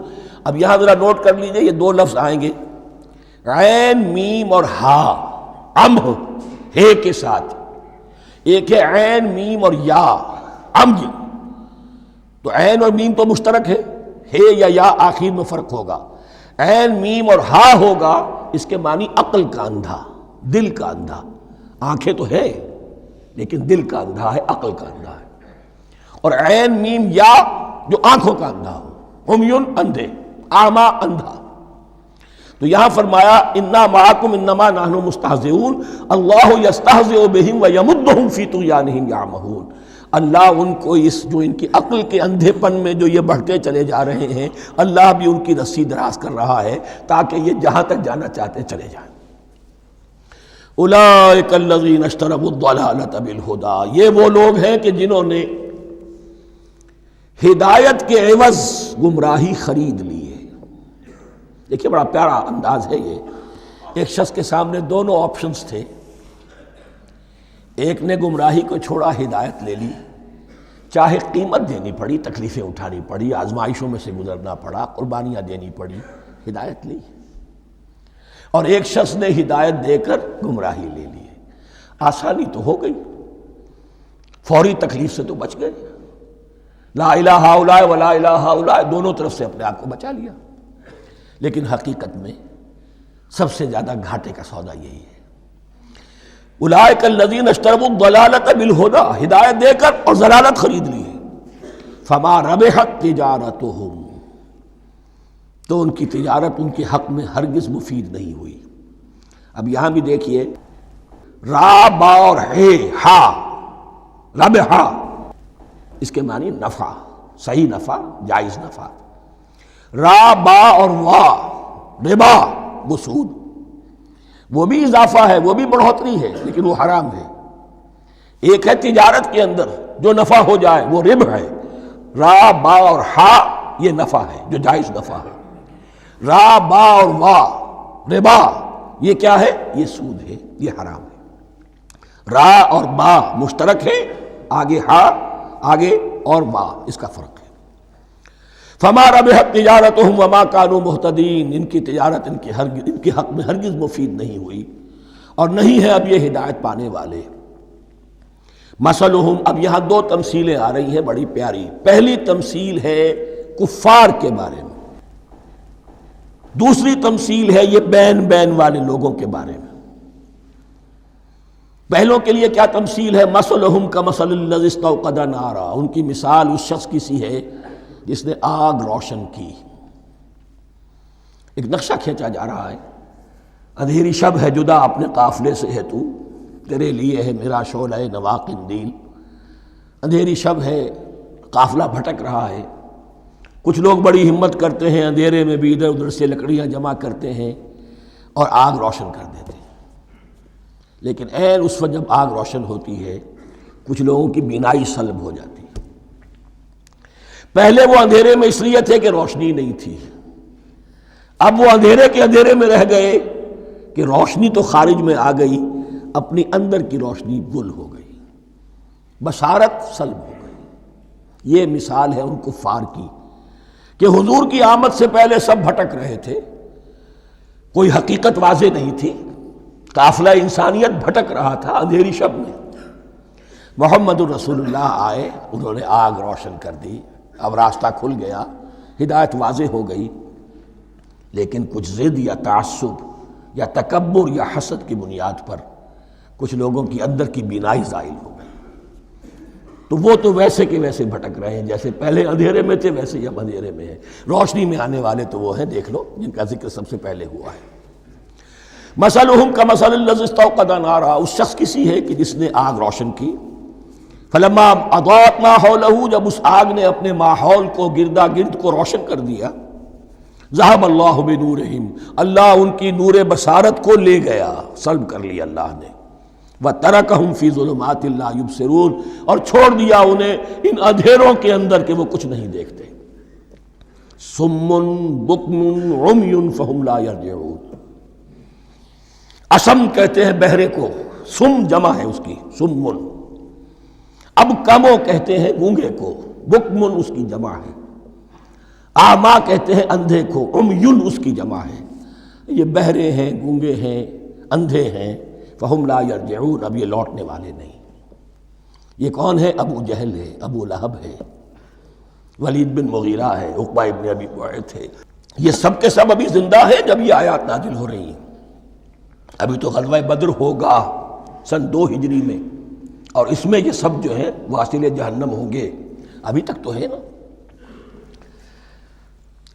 اب یہاں ذرا نوٹ کر لیجئے، یہ دو لفظ آئیں گے، عین میم اور ہا، امہ ہے کے ساتھ، ایک ہے عین میم اور یا امج، تو عین اور میم تو مشترک ہے یا آخر میں فرق ہوگا، عین میم اور ہا ہوگا، اس کے معنی عقل کا اندھا، دل کا اندھا، آنکھیں تو ہے لیکن دل کا اندھا ہے، عقل کا اندھا ہے۔ اور عین میم یا جو آنکھوں کا اندھا ہو، عمیٌ اندھے، اعمیٰ اندھا۔ تو یہاں فرمایا انا معکم انما نحن مستہزئون، اللہ یستہزئ بہم ویمدہم فی طغیانہم یعمہون، اللہ ان کو اس جو ان کی عقل کے اندھے پن میں جو یہ بڑھتے چلے جا رہے ہیں، اللہ بھی ان کی رسی دراز کر رہا ہے تاکہ یہ جہاں تک جانا چاہتے چلے جائیں۔ اولئک الذین اشتروا الضلالۃ بالہدی، یہ وہ لوگ ہیں کہ جنہوں نے ہدایت کے عوض گمراہی خرید لی ہے۔ دیکھیے بڑا پیارا انداز ہے یہ، ایک شخص کے سامنے دونوں آپشنز تھے، ایک نے گمراہی کو چھوڑا، ہدایت لے لی، چاہے قیمت دینی پڑی، تکلیفیں اٹھانی پڑی، آزمائشوں میں سے گزرنا پڑا، قربانیاں دینی پڑی، ہدایت لی۔ اور ایک شخص نے ہدایت دے کر گمراہی لے لی ہے۔ آسانی تو ہو گئی، فوری تکلیف سے تو بچ گئے، لا الہ الا ولا الہ الا، دونوں طرف سے اپنے آپ کو بچا لیا۔ لیکن حقیقت میں سب سے زیادہ گھاٹے کا سودا یہی ہے۔ اولئک الذین اشتروا الضلالۃ بالہدی، ہدایت دے کر اور ضلالت خرید لی ہے، فما ربحت تجارتہم، تو ان کی تجارت ان کے حق میں ہرگز مفید نہیں ہوئی۔ اب یہاں بھی دیکھیے، را با اور ہے ہا، ربحا، اس کے معنی نفع، صحیح نفع، جائز نفع۔ را با اور وا ربا، وہ سود، وہ بھی اضافہ ہے، وہ بھی بڑھوتری ہے، لیکن وہ حرام ہے۔ ایک ہے تجارت کے اندر جو نفع ہو جائے وہ ربح ہے، را با اور ہا یہ نفع ہے جو جائز نفع ہے۔ را با اور وا ربا یہ کیا ہے؟ یہ سود ہے، یہ حرام ہے۔ را اور با مشترک ہے، آگے ہا آگے اور با، اس کا فرق ہے۔ فما ربحت تجارتهم وما كانوا مهتدين، ان کی تجارت ان کے حق میں ہرگز مفید نہیں ہوئی اور نہیں ہے اب یہ ہدایت پانے والے۔ مثلہم، اب یہاں دو تمثیلیں آ رہی ہیں بڑی پیاری۔ پہلی تمثیل ہے کفار کے بارے میں، دوسری تمثیل ہے یہ بین والے لوگوں کے بارے میں۔ پہلوں کے لیے کیا تمثیل ہے؟ مثلہم کمثل الذی استوقد نارا، ان کی مثال اس شخص کی سی ہے جس نے آگ روشن کی۔ ایک نقشہ کھینچا جا رہا ہے، اندھیری شب ہے جدا اپنے قافلے سے ہے تو، تیرے لیے ہے میرا شعلہ نوا قندیل۔ اندھیری شب ہے، قافلہ بھٹک رہا ہے، کچھ لوگ بڑی ہمت کرتے ہیں، اندھیرے میں بھی ادھر ادھر سے لکڑیاں جمع کرتے ہیں اور آگ روشن کر دیتے ہیں، لیکن عین اس وقت جب آگ روشن ہوتی ہے کچھ لوگوں کی بینائی سلب ہو جاتی ہے۔ پہلے وہ اندھیرے میں اس لیے تھے کہ روشنی نہیں تھی، اب وہ اندھیرے کے اندھیرے میں رہ گئے کہ روشنی تو خارج میں آ گئی، اپنی اندر کی روشنی گل ہو گئی، بصارت سلب ہو گئی۔ یہ مثال ہے ان کفار کی کہ حضور کی آمد سے پہلے سب بھٹک رہے تھے، کوئی حقیقت واضح نہیں تھی، قافلہ انسانیت بھٹک رہا تھا اندھیری شب میں۔ محمد الرسول اللہ آئے، انہوں نے آگ روشن کر دی، اب راستہ کھل گیا، ہدایت واضح ہو گئی، لیکن کچھ ضد یا تعصب یا تکبر یا حسد کی بنیاد پر کچھ لوگوں کی اندر کی بینائی زائل ہو گئی، تو وہ تو ویسے کے ویسے بھٹک رہے ہیں، جیسے پہلے اندھیرے میں تھے ویسے ہی اب اندھیرے میں ہیں۔ روشنی میں آنے والے تو وہ ہیں، دیکھ لو جن کا ذکر سب سے پہلے ہوا ہے۔ مثلہم کمثل الذی استوقد نارا، اس شخص کی سی ہے کہ جس نے آگ روشن کی۔ فلما اضاءت ما حولہ، جب اس آگ نے اپنے ماحول کو گردا گرد کو روشن کر دیا، ذہب اللہ بنورہم، اللہ ان کی نور بصارت کو لے گیا، سلب کر لیا اللہ نے۔ وترکہم فی ظلمات لا یبصرون، اور چھوڑ دیا انہیں ان اندھیروں کے اندر کہ وہ کچھ نہیں دیکھتے۔ صم بکم عمی فہم لا یرجعون، اسم کہتے ہیں بہرے کو، سم جمع ہے اس کی، سمن۔ اب کمو کہتے ہیں گونگے کو، بکمن اس کی جمع ہے۔ آما کہتے ہیں اندھے کو، عمیون اس کی جمع ہے۔ یہ بہرے ہیں، گونگے ہیں، اندھے ہیں، فہم لا یرجعون، اب یہ لوٹنے والے نہیں۔ یہ کون ہے؟ ابو جہل ہے، ابو لہب ہے، ولید بن مغیرہ ہے، عقبہ ابن ابی معیط ہے، یہ سب کے سب ابھی زندہ ہیں جب یہ آیات نازل ہو رہی ہیں۔ ابھی تو غزوہ بدر ہوگا سن 2 ہجری میں، اور اس میں یہ سب جو ہیں واصل جہنم ہوں گے، ابھی تک تو ہے نا۔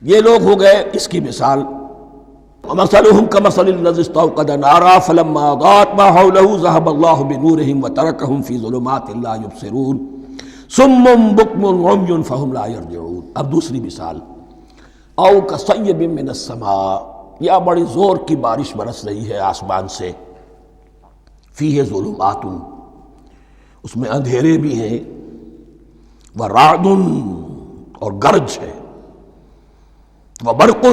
یہ لوگ ہو گئے اس کی مثال۔ مثلہم کمثل الذی استوقد نارا فلما اضاءت ما حولہ ذہب اللہ بنورہم وترکہم فی ظلمات لا یبصرون صم بکم عمی فہم لا یرجعون۔ اب دوسری مثال، او کصیب من السماء، یا بڑی زور کی بارش برس رہی ہے آسمان سے، فیہ ظلمات، اس میں اندھیرے بھی ہیں، ورعد، اور گرج ہے، وبرق،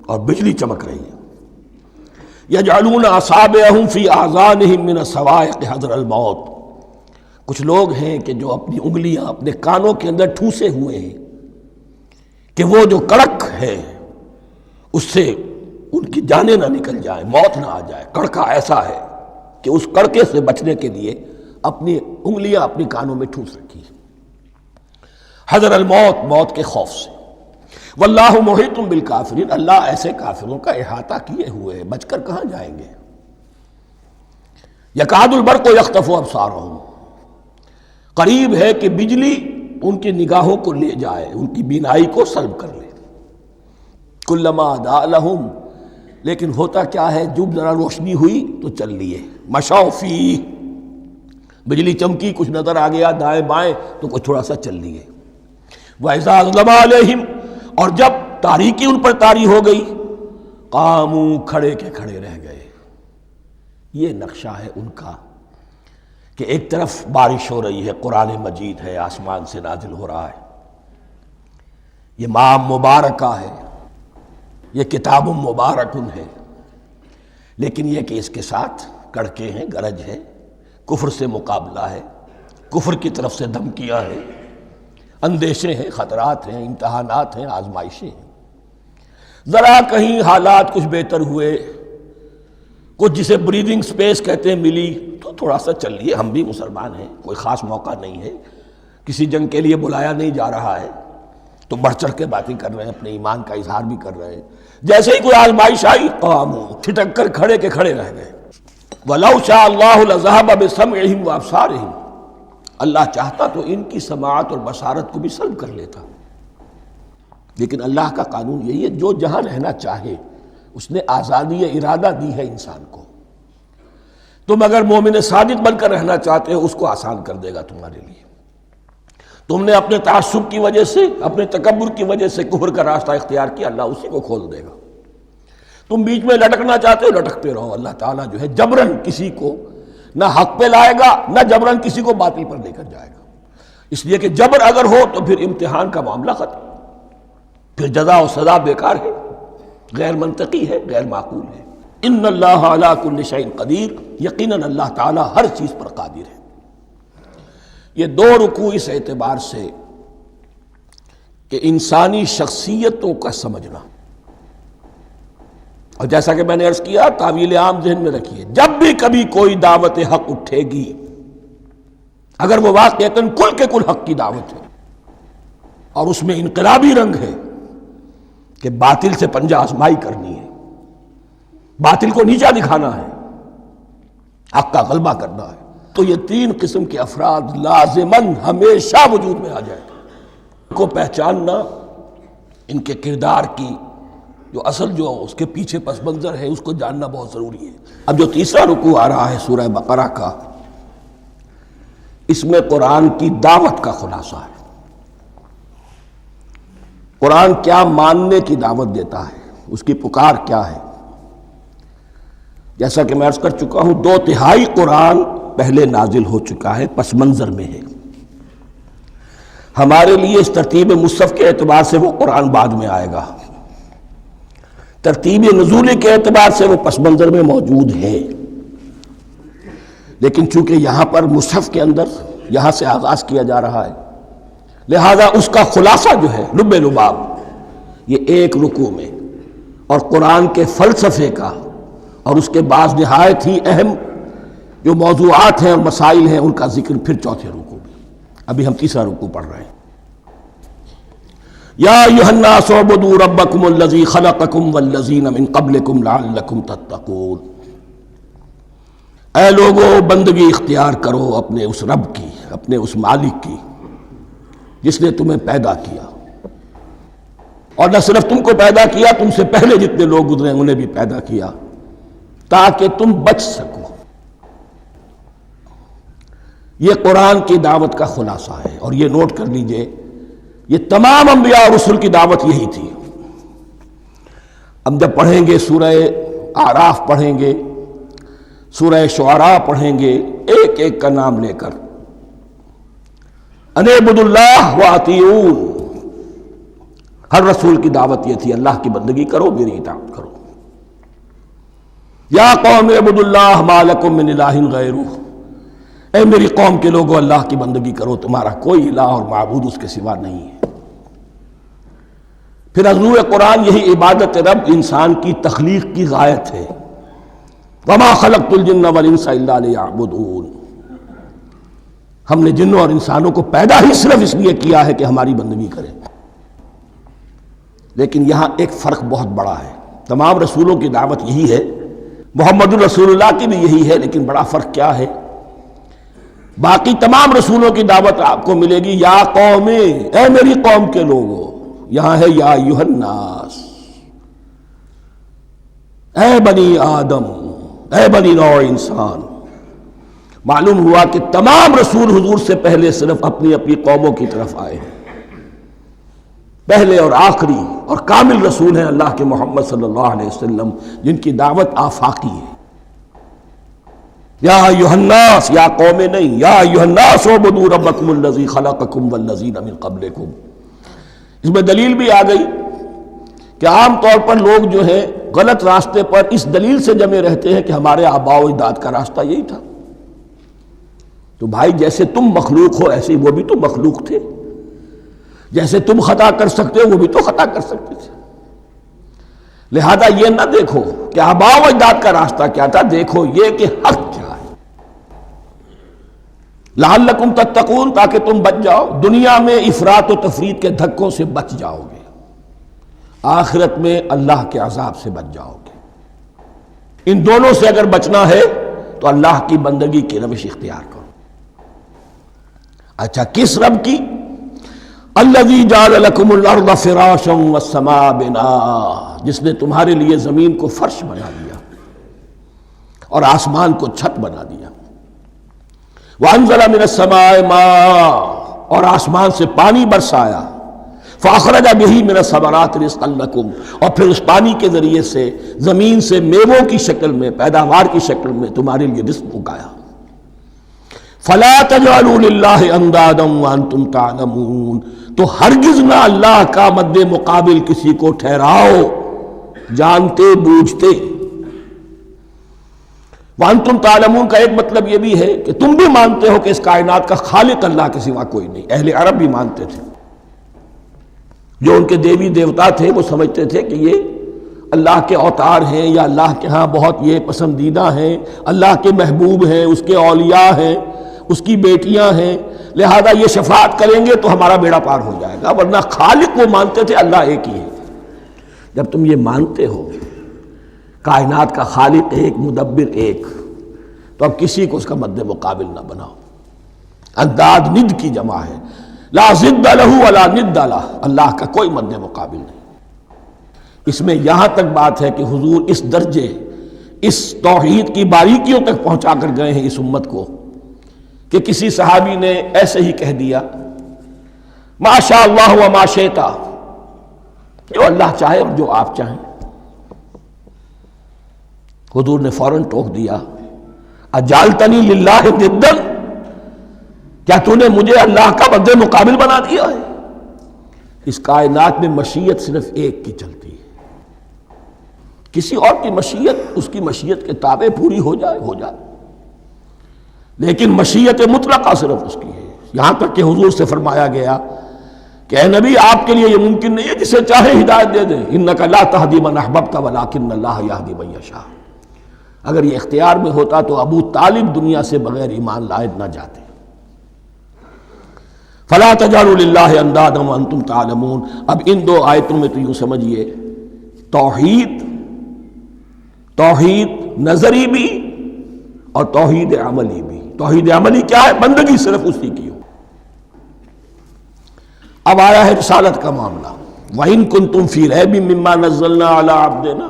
اور بجلی چمک رہی ہے۔ یجعلون اصابعہم فی اذانہم من الصواعق حذر الموت، کچھ لوگ ہیں کہ جو اپنی انگلیاں اپنے کانوں کے اندر ٹھوسے ہوئے ہیں کہ وہ جو کڑک ہے اس سے ان کی جانیں نہ نکل جائیں، موت نہ آ جائے۔ کڑکا ایسا ہے کہ اس کڑکے سے بچنے کے لیے اپنی انگلیاں اپنی کانوں میں ٹھوس رکھی، حذر الموت، موت کے خوف سے۔ واللہ محیط بالکافرین، اللہ ایسے کافروں کا احاطہ کیے ہوئے ہے، بچ کر کہاں جائیں گے۔ یکاد البرق یخطف ابصارہم، قریب ہے کہ بجلی ان کی نگاہوں کو لے جائے، ان کی بینائی کو سلب کر لے۔ کلما اضاء لہم، لیکن ہوتا کیا ہے، جب ذرا روشنی ہوئی تو چل لیے، مشوا فیہ، بجلی چمکی، کچھ نظر آ گیا دائیں بائیں تو کچھ تھوڑا سا چل لیے۔ وَإِذَا أَظْلَمَ عَلَيْهِمْ، اور جب تاریکی ان پر طاری ہو گئی، قاموا، کھڑے کے کھڑے رہ گئے۔ یہ نقشہ ہے ان کا کہ ایک طرف بارش ہو رہی ہے، قرآن مجید ہے، آسمان سے نازل ہو رہا ہے، یہ ماہ مبارکہ ہے، یہ کتاب مبارکن ہے، لیکن یہ کہ اس کے ساتھ کڑکے ہیں، گرج ہے، کفر سے مقابلہ ہے، کفر کی طرف سے دھمکیاں ہیں، اندیشے ہیں، خطرات ہیں، امتحانات ہیں، آزمائشیں ہیں۔ ذرا کہیں حالات کچھ بہتر ہوئے، کچھ جسے بریدنگ سپیس کہتے ہیں ملی، تو تھوڑا سا چل لیے، ہم بھی مسلمان ہیں، کوئی خاص موقع نہیں ہے، کسی جنگ کے لیے بلایا نہیں جا رہا ہے، تو بڑھ چڑھ کے باتیں کر رہے ہیں، اپنے ایمان کا اظہار بھی کر رہے ہیں۔ جیسے ہی کوئی آزمائش آئی، قاموا، ٹھٹک کر کھڑے کے کھڑے رہ گئے۔ وَلَوْ شَاءَ اللَّهُ لَذَهَبَ بِسَمْعِهِمْ وَأَبْصَارِهِمْ، اللہ چاہتا تو ان کی سماعت اور بصارت کو بھی سلب کر لیتا، لیکن اللہ کا قانون یہی ہے، جو جہاں رہنا چاہے اس نے آزادی ارادہ دی ہے انسان کو۔ تم اگر مومن صادق بن کر رہنا چاہتے ہو، اس کو آسان کر دے گا تمہارے لیے۔ تم نے اپنے تعصب کی وجہ سے، اپنے تکبر کی وجہ سے کفر کا راستہ اختیار کیا، اللہ اسی کو کھول دے گا۔ تم بیچ میں لٹکنا چاہتے ہو، لٹکتے رہو، اللہ تعالیٰ جو ہے جبراً کسی کو نہ حق پہ لائے گا، نہ جبراً کسی کو باطل پر لے کر جائے گا، اس لیے کہ جبر اگر ہو تو پھر امتحان کا معاملہ ختم، پھر جزا و سزا بیکار ہے، غیر منطقی ہے، غیر معقول ہے۔ ان اللہ علی کل شیء قدیر، یقیناً اللہ تعالیٰ ہر چیز پر قادر ہے۔ یہ دو رکوع اس اعتبار سے کہ انسانی شخصیتوں کا سمجھنا، اور جیسا کہ میں نے عرض کیا، تعویل عام ذہن میں رکھیے، جب بھی کبھی کوئی دعوت حق اٹھے گی، اگر وہ واقعتاً کل کے کل حق کی دعوت ہے اور اس میں انقلابی رنگ ہے کہ باطل سے پنجہ آزمائی کرنی ہے، باطل کو نیچا دکھانا ہے، حق کا غلبہ کرنا ہے، تو یہ تین قسم کے افراد لازماً ہمیشہ وجود میں آ جائیں گے۔ ان کو پہچاننا، ان کے کردار کی جو اصل جو اس کے پیچھے پس منظر ہے، اس کو جاننا بہت ضروری ہے۔ اب جو تیسرا رکوع آ رہا ہے سورہ بقرہ کا، اس میں قرآن کی دعوت کا خلاصہ ہے۔ قرآن کیا ماننے کی دعوت دیتا ہے، اس کی پکار کیا ہے۔ جیسا کہ میں عرض کر چکا ہوں، 2/3 قرآن پہلے نازل ہو چکا ہے، پس منظر میں ہے۔ ہمارے لیے اس ترتیب مصحف کے اعتبار سے وہ قرآن بعد میں آئے گا، ترتیب نزول کے اعتبار سے وہ پس منظر میں موجود ہے، لیکن چونکہ یہاں پر مصحف کے اندر یہاں سے آغاز کیا جا رہا ہے، لہذا اس کا خلاصہ جو ہے لب لباب یہ ایک رکوع میں، اور قرآن کے فلسفے کا اور اس کے بعض نہایت ہی اہم جو موضوعات ہیں اور مسائل ہیں ان کا ذکر پھر چوتھے رکوع میں۔ ابھی ہم تیسرا رکوع پڑھ رہے ہیں۔ یا ایھا الناس اعبدوا ربکم الذی خلقکم والذین من قبلکم لعلکم تتقون، اے لوگو بندگی اختیار کرو اپنے اس رب کی، اپنے اس مالک کی جس نے تمہیں پیدا کیا، اور نہ صرف تم کو پیدا کیا، تم سے پہلے جتنے لوگ گزرے انہیں بھی پیدا کیا تاکہ تم بچ سکو۔ یہ قرآن کی دعوت کا خلاصہ ہے، اور یہ نوٹ کر لیجئے، یہ تمام انبیاء اور رسل کی دعوت یہی تھی۔ ہم جب پڑھیں گے سورہ اعراف پڑھیں گے، سورہ شعراء پڑھیں گے، ایک ایک کا نام لے کر، ان اعبدوا اللہ واطیعون، ہر رسول کی دعوت یہ تھی، اللہ کی بندگی کرو، میری اطاعت کرو۔ یا قوم اعبدوا اللہ ما لکم من الہ غیرہ، اے میری قوم کے لوگوں اللہ کی بندگی کرو، تمہارا کوئی الہ اور معبود اس کے سوا نہیں ہے۔ پھر عضو قرآن یہی عبادت رب انسان کی تخلیق کی غایت ہے، وما خلقت الجن والانس الا لیعبدون، ہم نے جنوں اور انسانوں کو پیدا ہی صرف اس لیے کیا ہے کہ ہماری بندگی کریں۔ لیکن یہاں ایک فرق بہت بڑا ہے، تمام رسولوں کی دعوت یہی ہے، محمد الرسول اللہ کی بھی یہی ہے، لیکن بڑا فرق کیا ہے؟ باقی تمام رسولوں کی دعوت آپ کو ملے گی یا قوم، اے میری قوم کے لوگوں، یہاں ہے یا ایھا الناس، اے بنی آدم، اے بنی نوع انسان، معلوم ہوا کہ تمام رسول حضور سے پہلے صرف اپنی اپنی قوموں کی طرف آئے ہیں. پہلے اور آخری اور کامل رسول ہیں اللہ کے محمد صلی اللہ علیہ وسلم، جن کی دعوت آفاقی ہے. یا ایھا الناس، یا قوم نہیں، یا ایھا الناس اعبدوا ربکم الذی خلقکم والذین من قبلکم. اس میں دلیل بھی آ گئی کہ عام طور پر لوگ جو ہیں غلط راستے پر اس دلیل سے جمے رہتے ہیں کہ ہمارے آباء و اجداد کا راستہ یہی تھا. تو بھائی جیسے تم مخلوق ہو ایسے وہ بھی تو مخلوق تھے، جیسے تم خطا کر سکتے ہو وہ بھی تو خطا کر سکتے تھے. لہذا یہ نہ دیکھو کہ آباء و اجداد کا راستہ کیا تھا، دیکھو یہ کہ حق کیا ہے. لعلکم تتقون، تاکہ تم بچ جاؤ، دنیا میں افراط و تفریط کے دھکوں سے بچ جاؤ گے، آخرت میں اللہ کے عذاب سے بچ جاؤ گے. ان دونوں سے اگر بچنا ہے تو اللہ کی بندگی کی روش اختیار کرو. اچھا کس رب کی؟ الذی جعل لکم الارض فراشا والسماء بناء، جس نے تمہارے لیے زمین کو فرش بنا دیا اور آسمان کو چھت بنا دیا. وانزل من السماء ماء، اور آسمان سے پانی برسایا. فاخرج به من الثمرات رزقا لکم، اور پھر اس پانی کے ذریعے سے زمین سے میووں کی شکل میں، پیداوار کی شکل میں تمہارے لیے رزق اگایا. فلا تجعلوا للہ اندادا وانتم تعلمون، تو ہرگز نہ اللہ کا مد مقابل کسی کو ٹھہراؤ جانتے بوجھتے. وانتم تعلمون کا ایک مطلب یہ بھی ہے کہ تم بھی مانتے ہو کہ اس کائنات کا خالق اللہ کے سوا کوئی نہیں. اہل عرب بھی مانتے تھے، جو ان کے دیوی دیوتا تھے وہ سمجھتے تھے کہ یہ اللہ کے اوتار ہیں یا اللہ کے ہاں بہت یہ پسندیدہ ہیں، اللہ کے محبوب ہیں، اس کے اولیاء ہیں، اس کی بیٹیاں ہیں، لہذا یہ شفاعت کریں گے تو ہمارا بیڑا پار ہو جائے گا. ورنہ خالق وہ مانتے تھے اللہ ایک ہی ہے. جب تم یہ مانتے ہو کائنات کا خالق ایک، مدبر ایک، تو اب کسی کو اس کا مد مقابل نہ بناؤ. انداد ند کی جمع ہے، لا ضد لہ ولا ند لہ، اللہ کا کوئی مد مقابل نہیں. اس میں یہاں تک بات ہے کہ حضور اس درجے، اس توحید کی باریکیوں تک پہنچا کر گئے ہیں اس امت کو کہ کسی صحابی نے ایسے ہی کہہ دیا ما شاء اللہ و ما شئت، جو اللہ چاہے اور جو آپ چاہیں. حضور نے فوراً ٹوک دیا اجعلتنی للہ ندا، کیا تو نے مجھے اللہ کا مد مقابل بنا دیا ہے؟ اس کائنات میں مشیت صرف ایک کی چلتی ہے، کسی اور کی مشیت اس کی مشیت کے تابع پوری ہو جائے ہو جائے، لیکن مشیت مطلقہ صرف اس کی ہے. یہاں تک کہ حضور سے فرمایا گیا کہ اے نبی آپ کے لیے یہ ممکن نہیں ہے جسے چاہے ہدایت دے دے، انک لا تہدی من احببت ولکن اللہ یہدی من یشاء. اگر یہ اختیار میں ہوتا تو ابو طالب دنیا سے بغیر ایمان لائے نہ جاتے. فلا تجعلوا للہ اندادا وانتم تعلمون. اب ان دو آیتوں میں تو یوں سمجھیے توحید نظری بھی اور توحید عملی بھی. توحید عملی کیا ہے؟ بندگی صرف اسی کی ہو. اب آیا ہے رسالت کا معاملہ. وَإِن كُنتُمْ فِي رَيْبٍ مِّمَّا نَزَّلْنَا عَلَىٰ عَبْدِنَا،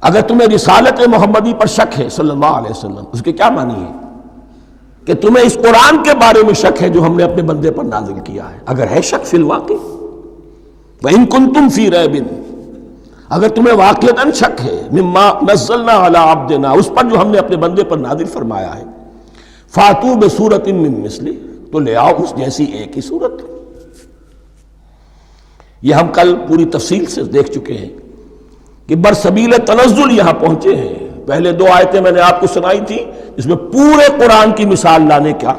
اگر تمہیں رسالت محمدی پر شک ہے صلی اللہ علیہ وسلم، اس کے کیا معنی ہے؟ کہ تمہیں اس قرآن کے بارے میں شک ہے جو ہم نے اپنے بندے پر نازل کیا ہے. اگر ہے شک فی الواقع، وَإِن كُنتُمْ فِي رَيْبٍ، اگر تمہیں واقعتاً شک ہے مما نزلنا علی عبدنا، اس پر جو ہم نے اپنے بندے پر نازل فرمایا ہے، فاتو بسورۃ من مثلہ، تو لے آؤ اس جیسی ایک ہی صورت. یہ ہم کل پوری تفصیل سے دیکھ چکے ہیں کہ برسبیل تنزل یہاں پہنچے ہیں. پہلے دو آیتیں میں نے آپ کو سنائی تھی جس میں پورے قرآن کی مثال لانے کا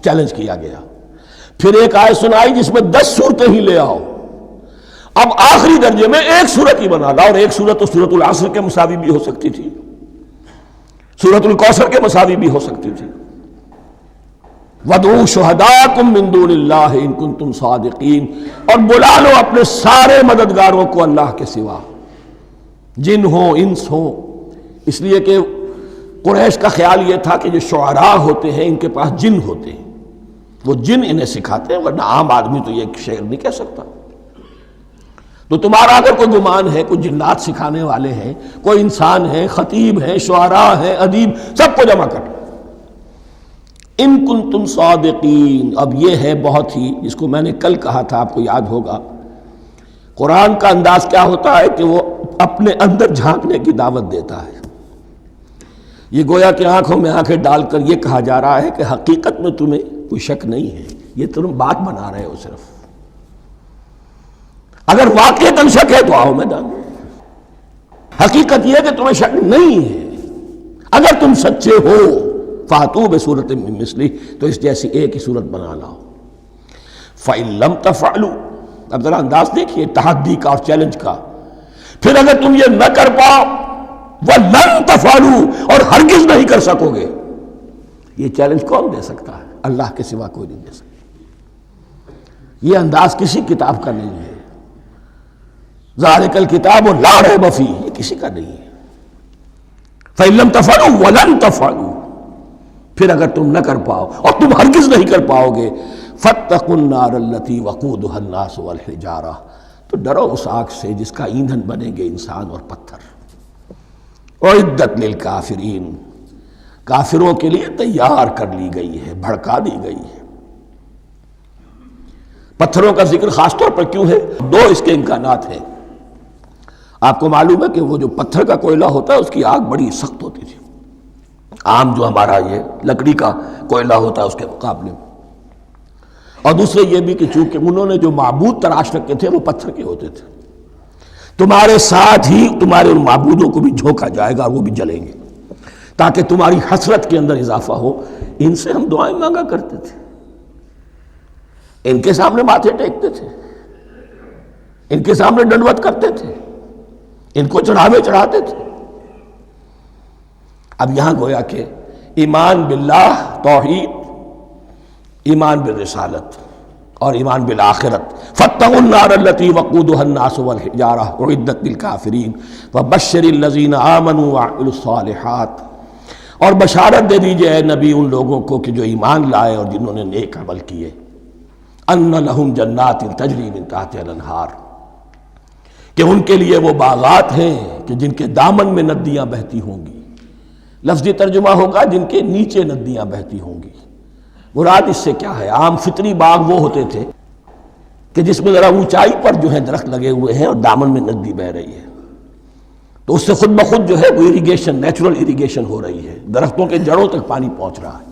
چیلنج کیا گیا. پھر ایک آیت سنائی جس میں 10 صورتیں ہی لے آؤ. اب آخری درجے میں ایک صورت ہی بنا لا، اور ایک صورت تو سورۃ العصر کے مساوی بھی ہو سکتی تھی، سورۃ الکوثر کے مساوی بھی ہو سکتی تھی. وَادْعُوا شُهَدَاءَكُم مِّن دُونِ اللَّهِ إِن كُنتُمْ صَادِقِينَ، اور بلا لو اپنے سارے مددگاروں کو اللہ کے سوا، جن ہوں انس ہوں. اس لیے کہ قریش کا خیال یہ تھا کہ جو شعراء ہوتے ہیں ان کے پاس جن ہوتے ہیں، وہ جن انہیں سکھاتے ہیں، ورنہ عام آدمی تو یہ شعر نہیں کہہ سکتا. تو تمہارا اگر کوئی گمان ہے کوئی جنات سکھانے والے ہیں، کوئی انسان ہے، خطیب ہیں، شعراء ہیں، ادیب، سب کو جمع کر ان کنتم صادقین. اب یہ ہے بہت ہی، جس کو میں نے کل کہا تھا، آپ کو یاد ہوگا، قرآن کا انداز کیا ہوتا ہے کہ وہ اپنے اندر جھانکنے کی دعوت دیتا ہے. یہ گویا کہ آنکھوں میں آنکھیں ڈال کر یہ کہا جا رہا ہے کہ حقیقت میں تمہیں کوئی شک نہیں ہے، یہ تم بات بنا رہے ہو صرف. اگر واقعتاً شک ہے تو آؤ میدان میں. حقیقت یہ ہے کہ تمہیں شک نہیں ہے. اگر تم سچے ہو فاتو بصورت من مثلہ، تو اس جیسی ایک ہی صورت بنا لاؤ. فإن لم تفعلوا، اب ذرا انداز دیکھیے تحدی کا اور چیلنج کا. پھر اگر تم یہ نہ کر پاؤ، وَلَن تَفْعَلُوا، اور ہرگز نہیں کر سکو گے. یہ چیلنج کون دے سکتا ہے؟ اللہ کے سوا کوئی نہیں دے سکتا. یہ انداز کسی کتاب کا نہیں ہے. ذَلِكَ الْكِتَابُ لَا رَيْبَ فِيهِ، یہ کسی کا نہیں ہے. فَإِن لَمْ تَفْعَلُوا وَلَن تَفْعَلُوا، پھر اگر تم نہ کر پاؤ اور تم ہرگز نہیں کر پاؤ گے، فَاتَّقُوا النَّارَ الَّتِي وَقُودُهَا النَّاسُ وَالْحِجَارَةُ، تو ڈرو اس آگ سے جس کا ایندھن بنیں گے انسان اور پتھر. اعدت للکافرین، کافروں کے لیے تیار کر لی گئی ہے، بھڑکا دی گئی ہے. پتھروں کا ذکر خاص طور پر کیوں ہے؟ دو اس کے امکانات ہیں. آپ کو معلوم ہے کہ وہ جو پتھر کا کوئلہ ہوتا ہے اس کی آگ بڑی سخت ہوتی تھی، عام جو ہمارا یہ لکڑی کا کوئلہ ہوتا ہے اس کے مقابلے میں. اور دوسرے یہ بھی کہ چونکہ انہوں نے جو معبود تراش رکھے تھے وہ پتھر کے ہوتے تھے، تمہارے ساتھ ہی تمہارے ان معبودوں کو بھی جھونکا جائے گا اور وہ بھی جلیں گے، تاکہ تمہاری حسرت کے اندر اضافہ ہو. ان سے ہم دعائیں مانگا کرتے تھے، ان کے سامنے ماتھے ٹیکتے تھے، ان کے سامنے ڈنڈوت کرتے تھے، ان کو چڑھاوے چڑھاتے تھے. اب یہاں گویا کہ ایمان باللہ، توحید، ایمان بالرسالت اور ایمان بالآخرت. فاتقوا النار التي وقودها الناس والحجارة اعدت للكافرين وبشر الذين آمنوا وعملوا الصالحات، اور بشارت دے دیجئے اے نبی ان لوگوں کو کہ جو ایمان لائے اور جنہوں نے نیک عمل کیے، ان لهم جنات تجری من تحتها الانہار، کہ ان کے لیے وہ باغات ہیں کہ جن کے دامن میں ندیاں بہتی ہوں گی. لفظی ترجمہ ہوگا جن کے نیچے ندیاں بہتی ہوں گی. مراد اس سے کیا ہے؟ عام فطری باغ وہ ہوتے تھے کہ جس میں ذرا اونچائی پر جو ہے درخت لگے ہوئے ہیں اور دامن میں ندی بہہ رہی ہے، تو اس سے خود بخود جو ہے وہ اریگیشن، نیچرل اریگیشن ہو رہی ہے، درختوں کے جڑوں تک پانی پہنچ رہا ہے.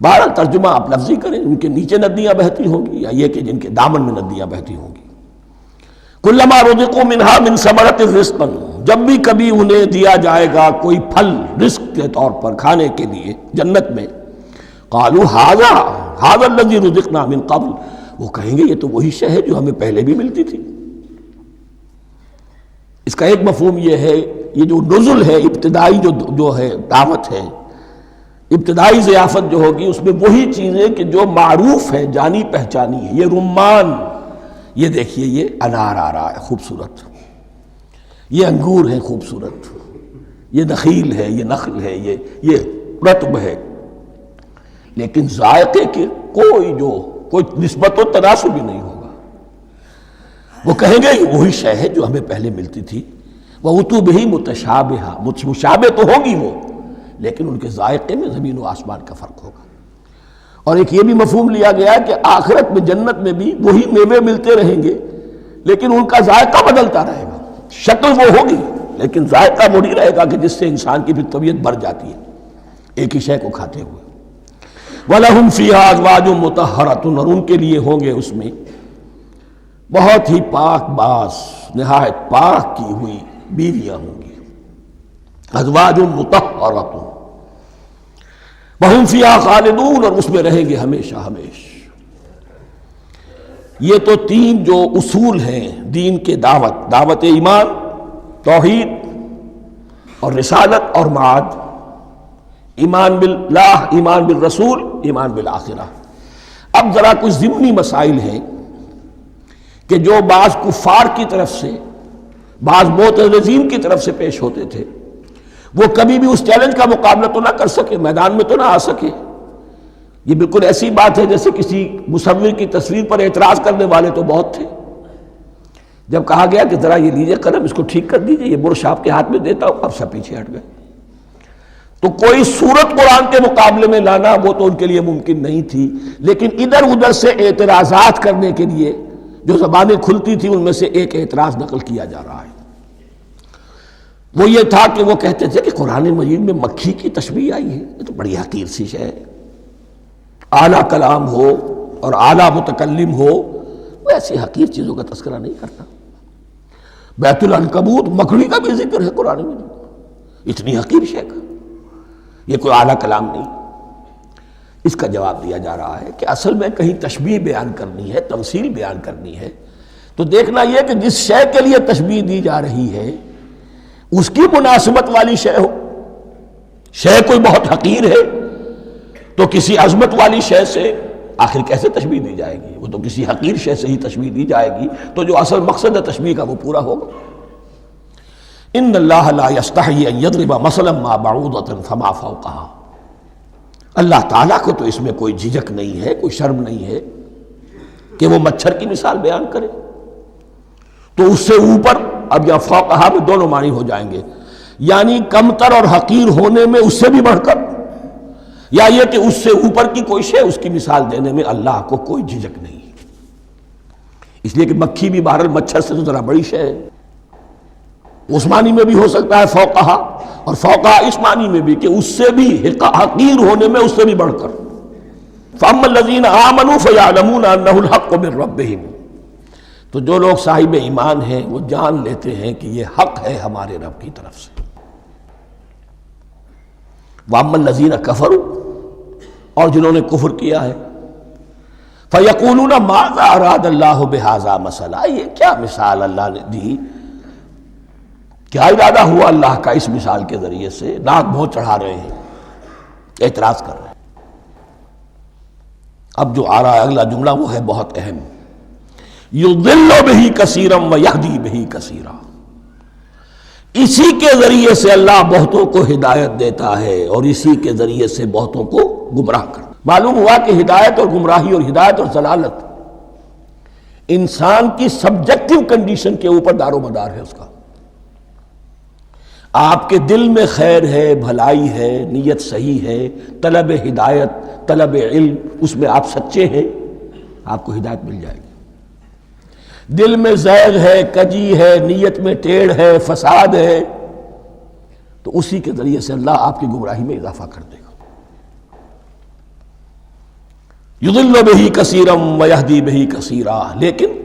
بہرحال ترجمہ آپ لفظی کریں، ان کے نیچے ندیاں بہتی ہوں گی یا یہ کہ جن کے دامن میں ندیاں بہتی ہوں گی. کلما رزقوا منہا من ثمرۃ رزقا، جب بھی کبھی انہیں دیا جائے گا کوئی پھل رزق کے طور پر کھانے کے لیے جنت میں، قالوا ھذا الذی رزقنا من قبل، وہ کہیں گے یہ تو وہی شے ہے جو ہمیں پہلے بھی ملتی تھی. اس کا ایک مفہوم یہ ہے، یہ جو نزل ہے، ابتدائی جو ہے دعوت ہے، ابتدائی ضیافت جو ہوگی اس میں وہی چیزیں کہ جو معروف ہے، جانی پہچانی ہے. یہ رمان، یہ دیکھیے یہ انار آ رہا ہے خوبصورت، یہ انگور ہے خوبصورت، یہ نخیل ہے، یہ نخل ہے، یہ رطب ہے، لیکن ذائقے کے کوئی نسبت و تناسب بھی نہیں ہوگا. وہ کہیں گے یہ وہی شے ہے جو ہمیں پہلے ملتی تھی. وَأُتُوا بِهِ مُتَشَابِهًا، مشابہ تو ہوگی وہ، لیکن ان کے ذائقے میں زمین و آسمان کا فرق ہوگا. اور ایک یہ بھی مفہوم لیا گیا کہ آخرت میں جنت میں بھی وہی میوے ملتے رہیں گے، لیکن ان کا ذائقہ بدلتا رہے گا. شکل وہ ہوگی لیکن ذائقہ وہی رہے گا کہ جس سے انسان کی بھی طبیعت بڑھ جاتی ہے ایک ہی شے کو کھاتے ہوئے. وَلَهُمْ فِيهَا أَزْوَاجٌ مُطَهَّرَةٌ، اور ان کے لیے ہوں گے اس میں بہت ہی پاک باز، نہایت پاک کی ہوئی بیویاں ہوں گی. أَزْوَاجٌ مُطَهَّرَةٌ وَهُمْ فِيهَا خَالِدُونَ، اور اس میں رہیں گے ہمیشہ ہمیش. یہ تو تین جو اصول ہیں دین کے دعوت ایمان، توحید اور رسالت اور معاد، ایمان باللہ، ایمان بالرسول، ایمان بالآخرہ. اب ذرا کچھ ضمنی مسائل ہیں کہ جو بعض کفار کی طرف سے، بعض معتزلین کی طرف سے پیش ہوتے تھے، وہ کبھی بھی اس چیلنج کا مقابلہ تو نہ کر سکے، میدان میں تو نہ آ سکے. یہ بالکل ایسی بات ہے جیسے کسی مصور کی تصویر پر اعتراض کرنے والے تو بہت تھے. جب کہا گیا کہ ذرا یہ لیجئے قلم، اس کو ٹھیک کر دیجئے، یہ برش آپ کے ہاتھ میں دیتا ہوں، اب سب پیچھے ہٹ گئے. تو کوئی صورت قرآن کے مقابلے میں لانا وہ تو ان کے لیے ممکن نہیں تھی، لیکن ادھر ادھر سے اعتراضات کرنے کے لیے جو زبانیں کھلتی تھی ان میں سے ایک اعتراض نقل کیا جا رہا ہے۔ وہ یہ تھا کہ وہ کہتے تھے کہ قرآن مجید میں مکھی کی تشبیہ آئی ہے، یہ تو بڑی حقیر سی شے ہے، اعلیٰ کلام ہو اور اعلیٰ متکلم ہو وہ ایسی حقیر چیزوں کا تذکرہ نہیں کرتا۔ بیت العنکبوت مکڑی کا بھی ذکر ہے قرآن مجید، اتنی حقیر شے کا، یہ کوئی اعلیٰ کلام نہیں۔ اس کا جواب دیا جا رہا ہے کہ اصل میں کہیں تشبیہ بیان کرنی ہے، تمثیل بیان کرنی ہے تو دیکھنا یہ کہ جس شے کے لیے تشبیہ دی جا رہی ہے اس کی مناسبت والی شے ہو۔ شے کوئی بہت حقیر ہے تو کسی عظمت والی شے سے آخر کیسے تشبیہ دی جائے گی؟ وہ تو کسی حقیر شے سے ہی تشبیہ دی جائے گی تو جو اصل مقصد ہے تشبیہ کا وہ پورا ہوگا۔ ان اللہ لا یستحیی ان یضرب مثلا ما بعوضۃ فما فوقہا، اللہ تعالیٰ کو تو اس میں کوئی جھجک نہیں ہے، کوئی شرم نہیں ہے کہ وہ مچھر کی مثال بیان کرے، تو اس سے اوپر، اب یا فوقہا میں دونوں معنی ہو جائیں گے، یعنی کمتر اور حقیر ہونے میں اس سے بھی بڑھ کر، یا یہ کہ اس سے اوپر کی کوئی شے اس کی مثال دینے میں اللہ کو کوئی جھجک نہیں، اس لیے کہ مکھی بھی بہرحال مچھر سے تو ذرا بڑی شے ہے۔ اس معنی میں بھی ہو سکتا ہے فوقہا، اور فوقہا اس معنی میں بھی کہ اس سے بھی حقیر ہونے میں اس سے بھی بڑھ کر۔ فَأَمَّا الَّذِينَ آمَنُوا فَيَعْلَمُونَ أَنَّهُ الْحَقُّ مِن رَّبِّهِمْ، تو جو لوگ صاحب ایمان ہیں وہ جان لیتے ہیں کہ یہ حق ہے ہمارے رب کی طرف سے۔ وَأَمَّا الَّذِينَ كَفَرُوا، اور جنہوں نے کفر کیا ہے، فَيَقُولُونَ مَاذَا أَرَادَ اللَّهُ بِهَذَا مَثَلًا، یہ کیا مثال اللہ نے دی، کیا ارادہ ہوا اللہ کا اس مثال کے ذریعے سے، ناک بھوں چڑھا رہے ہیں، اعتراض کر رہے ہیں۔ اب جو آ رہا ہے اگلا جملہ وہ ہے بہت اہم، یضل بہ کثیرا ویہدی بہ کثیرا، اسی کے ذریعے سے اللہ بہتوں کو ہدایت دیتا ہے اور اسی کے ذریعے سے بہتوں کو گمراہ کرتا۔ معلوم ہوا کہ ہدایت اور گمراہی اور ہدایت اور ضلالت انسان کی سبجیکٹو کنڈیشن کے اوپر دار و مدار ہے اس کا۔ آپ کے دل میں خیر ہے، بھلائی ہے، نیت صحیح ہے، طلب ہدایت، طلب علم، اس میں آپ سچے ہیں، آپ کو ہدایت مل جائے گی۔ دل میں زیغ ہے، کجی ہے، نیت میں ٹیڑھ ہے، فساد ہے، تو اسی کے ذریعے سے اللہ آپ کی گمراہی میں اضافہ کر دے گا۔ یضل بہ کثیرا ویہدی بہ کثیرا، لیکن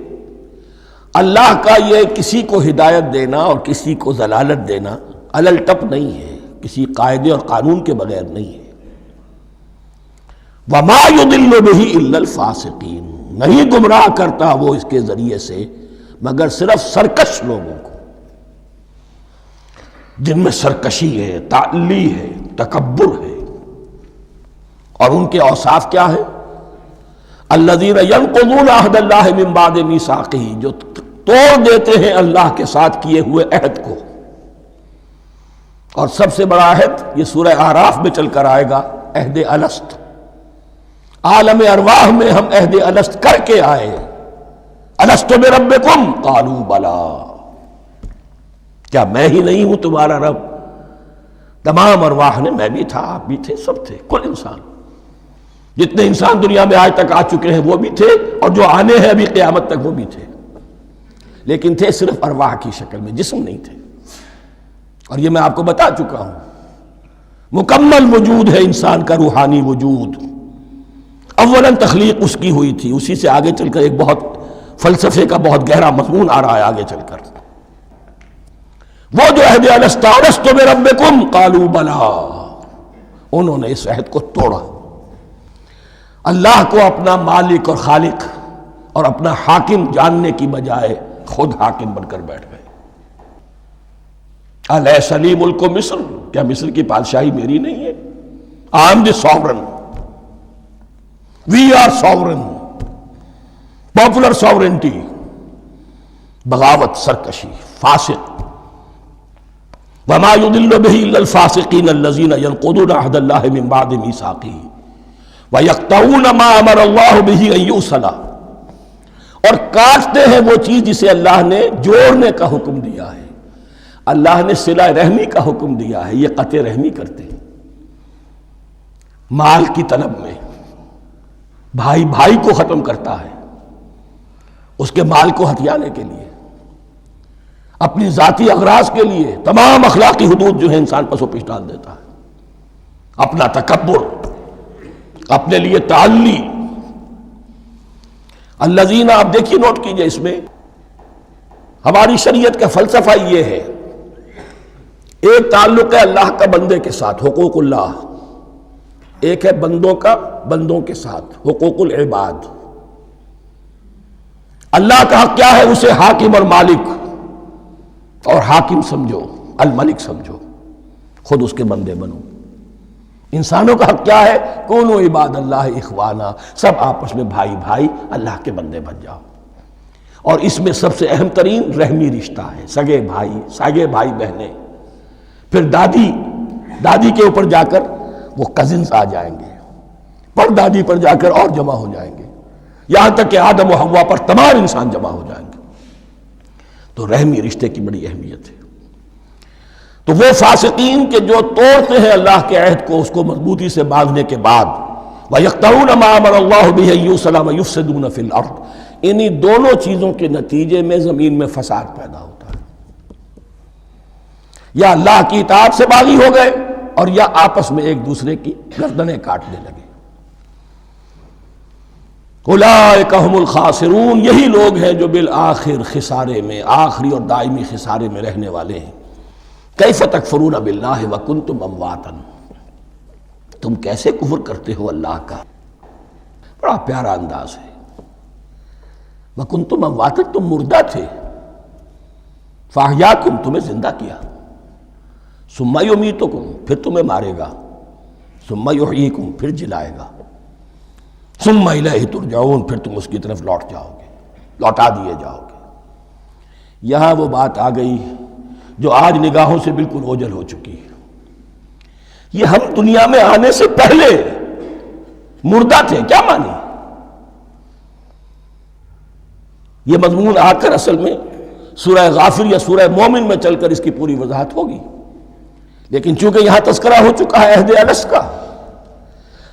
اللہ کا یہ کسی کو ہدایت دینا اور کسی کو ضلالت دینا علل ٹپ نہیں ہے، کسی قاعدے اور قانون کے بغیر نہیں ہے۔ وما یضل بہ الا الفاسقین، نہیں گمراہ کرتا وہ اس کے ذریعے سے مگر صرف سرکش لوگوں کو، جن میں سرکشی ہے، تعلی ہے، تکبر ہے، اور ان کے اوصاف کیا ہے؟ الذین ینقضون عہد اللہ من بعد میثاقہ، جو توڑ دیتے ہیں اللہ کے ساتھ کیے ہوئے عہد کو، اور سب سے بڑا عہد یہ سورہ اعراف میں چل کر آئے گا، عہد الست۔ عالم ارواح میں ہم عہد الست کر کے آئے، الست بربکم قالوا بلا، کیا میں ہی نہیں ہوں تمہارا رب؟ تمام ارواح نے، میں بھی تھا، آپ بھی تھے، سب تھے، کل انسان، جتنے انسان دنیا میں آج تک آ چکے ہیں وہ بھی تھے، اور جو آنے ہیں ابھی قیامت تک وہ بھی تھے، لیکن تھے صرف ارواح کی شکل میں، جسم نہیں تھے۔ اور یہ میں آپ کو بتا چکا ہوں، مکمل وجود ہے انسان کا روحانی وجود۔ اولاً تخلیق اس کی ہوئی تھی، اسی سے آگے چل کر ایک بہت فلسفے کا بہت گہرا مضمون آ رہا ہے آگے چل کر۔ وہ جو عہد الست الست بربکم قالوا بلا، انہوں نے اس عہد کو توڑا، اللہ کو اپنا مالک اور خالق اور اپنا حاکم جاننے کی بجائے خود حاکم بن کر بیٹھ گئے۔ الیس لی ملک مصر، کیا مصر کی بادشاہی میری نہیں ہے؟ I am the sovereign, we are sovereign, popular sovereignty, بغاوت، سرکشی، فاسق۔ وما يضل به الا الفاسقين الذين ينقضون عهد الله من بعد ميثاقه ويقطعون ما امر الله به ان يوصل، اور کاٹتے ہیں وہ چیز جسے اللہ نے جوڑنے کا حکم دیا ہے۔ اللہ نے صلہ رحمی کا حکم دیا ہے، یہ قطع رحمی کرتے ہیں۔ مال کی طلب میں، بھائی بھائی کو ختم کرتا ہے اس کے مال کو ہتھیانے کے لیے، اپنی ذاتی اغراض کے لیے تمام اخلاقی حدود جو ہے انسان پس و پیش ڈال دیتا ہے، اپنا تکبر، اپنے لیے تعلی۔ الذین، آپ دیکھیے نوٹ کیجئے، اس میں ہماری شریعت کا فلسفہ یہ ہے، ایک تعلق ہے اللہ کا بندے کے ساتھ، حقوق اللہ، ایک ہے بندوں کا بندوں کے ساتھ، حقوق العباد۔ اللہ کا حق کیا ہے؟ اسے حاکم اور مالک، اور حاکم سمجھو، الملک سمجھو، خود اس کے بندے بنو۔ انسانوں کا حق کیا ہے؟ کونوا عباد اللہ اخوانا، سب آپس میں بھائی بھائی اللہ کے بندے بن جاؤ۔ اور اس میں سب سے اہم ترین رحمی رشتہ ہے، سگے بھائی بہنیں، پھر دادی کے اوپر جا کر وہ کزنز آ جائیں گے، پر دادی پر جا کر اور جمع ہو جائیں گے، یہاں تک کہ آدم و حوا پر تمام انسان جمع ہو جائیں گے۔ تو رحمی رشتے کی بڑی اہمیت ہے۔ تو وہ فاسقین کے جو توڑتے ہیں اللہ کے عہد کو، اس کو مضبوطی سے باندھنے کے بعد، وَيَقْطَعُونَ مَا أَمَرَ اللَّهُ بِهِ أَن يُوصَلَ وَيُفْسِدُونَ فِي الْأَرْضِ، انہی دونوں چیزوں کے نتیجے میں زمین میں فساد پیدا ہوتا ہے، یا اللہ کی اطاعت سے باغی ہو گئے اور یا آپس میں ایک دوسرے کی گردنیں کاٹنے لگے۔ اولئک ھم الخاسرون، یہی لوگ ہیں جو بالآخر خسارے میں، آخری اور دائمی خسارے میں رہنے والے ہیں۔ کیف تکفرون باللہ وکنتم امواتا، تم کیسے کفر کرتے ہو اللہ کا؟ بڑا پیارا انداز ہے۔ وکنتم امواتا، تم مردہ تھے، فاحیاکم، تمہیں زندہ کیا، ثم یمیتکم، پھر تمہیں مارے گا، ثم یحییکم، پھر جلائے گا، ثم الیہ ترجعون، پھر تم اس کی طرف لوٹ جاؤ گے، لوٹا دیے جاؤ گے۔ یہاں وہ بات آ گئی جو آج نگاہوں سے بالکل اوجھل ہو چکی ہے۔ یہ ہم دنیا میں آنے سے پہلے مردہ تھے، کیا مانی؟ یہ مضمون آ کر اصل میں سورہ غافر یا سورہ مومن میں چل کر اس کی پوری وضاحت ہوگی، لیکن چونکہ یہاں تذکرہ ہو چکا ہے عہد الست کا،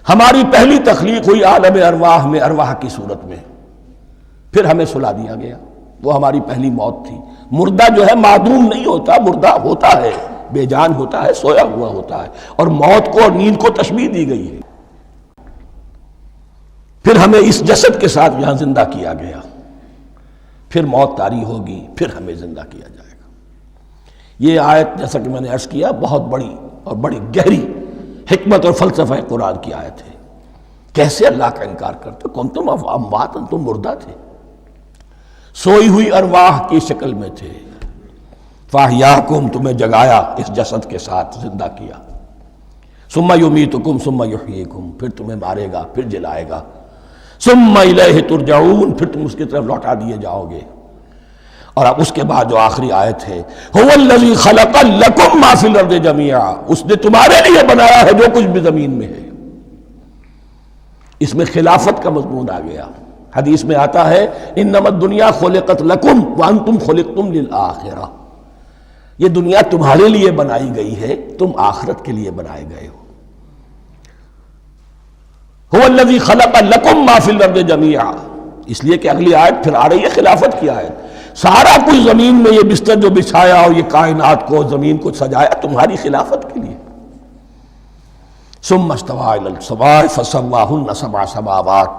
ہماری پہلی تخلیق ہوئی عالم ارواح میں، ارواح کی صورت میں، پھر ہمیں سلا دیا گیا، وہ ہماری پہلی موت تھی۔ مردہ جو ہے معدوم نہیں ہوتا، مردہ ہوتا ہے، بے جان ہوتا ہے، سویا ہوا ہوتا ہے، اور موت کو اور نیند کو تشبیہ دی گئی ہے۔ پھر ہمیں اس جسد کے ساتھ یہاں زندہ کیا گیا، پھر موت طاری ہوگی، پھر ہمیں زندہ کیا جائے گا۔ یہ آیت جیسا کہ میں نے عرض کیا بہت بڑی اور بڑی گہری حکمت اور فلسفہ قرآن کی آیت ہے۔ کیسے اللہ کا انکار کرتے؟ کنتم اموات، تم مردہ تھے، سوئی ہوئی ارواح کی شکل میں تھے، فاحیاکم، تمہیں جگایا اس جسد کے ساتھ، زندہ کیا، ثم یمیتکم ثم یحییکم، پھر تمہیں مارے گا، پھر جلائے گا، ثم الیہ ترجعون، پھر تم اس کی طرف لوٹا دیے جاؤ گے۔ اور اب اس کے بعد جو آخری آیت ہے، هو الذی خلق لکم ما فی الارض جمیعا، اس نے تمہارے لیے بنایا ہے جو کچھ بھی زمین میں ہے۔ اس میں خلافت کا مضمون آ گیا۔ حدیث میں آتا ہے انما الدنیا خلقت لکم وانتم خلقتم للآخرہ، یہ دنیا تمہارے لیے بنائی گئی ہے، تم آخرت کے لیے بنائے گئے ہو۔ هو الذی خلق لکم ما فی الارض جمیعا، اس لیے کہ اگلی آیت پھر آ رہی ہے خلافت کی آیت۔ سارا کچھ زمین میں یہ بستر جو بچھایا اور یہ کائنات کو، زمین کو سجایا تمہاری خلافت کے لیے۔ ثم استوى الى السماء فسواهن سبع سماوات،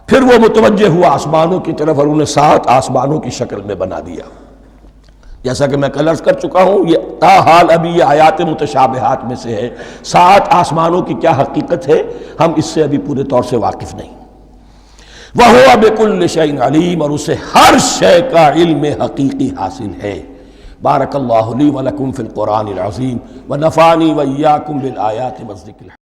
پھر وہ متوجہ ہوا آسمانوں کی طرف اور انہیں 7 آسمانوں کی شکل میں بنا دیا۔ جیسا کہ میں کل عرض کر چکا ہوں، یہ تاحال ابھی یہ آیات متشابہات میں سے ہے۔ 7 آسمانوں کی کیا حقیقت ہے ہم اس سے ابھی پورے طور سے واقف نہیں۔ وَهُوَ بِكُلِّ شَيْءٍ عَلِيمٌ، اور اسے ہر شے کا علم حقیقی حاصل ہے۔ بارک اللہ لی ولکم فی القرآن العظیم ونفعنی وإیاکم بالآیات والذکر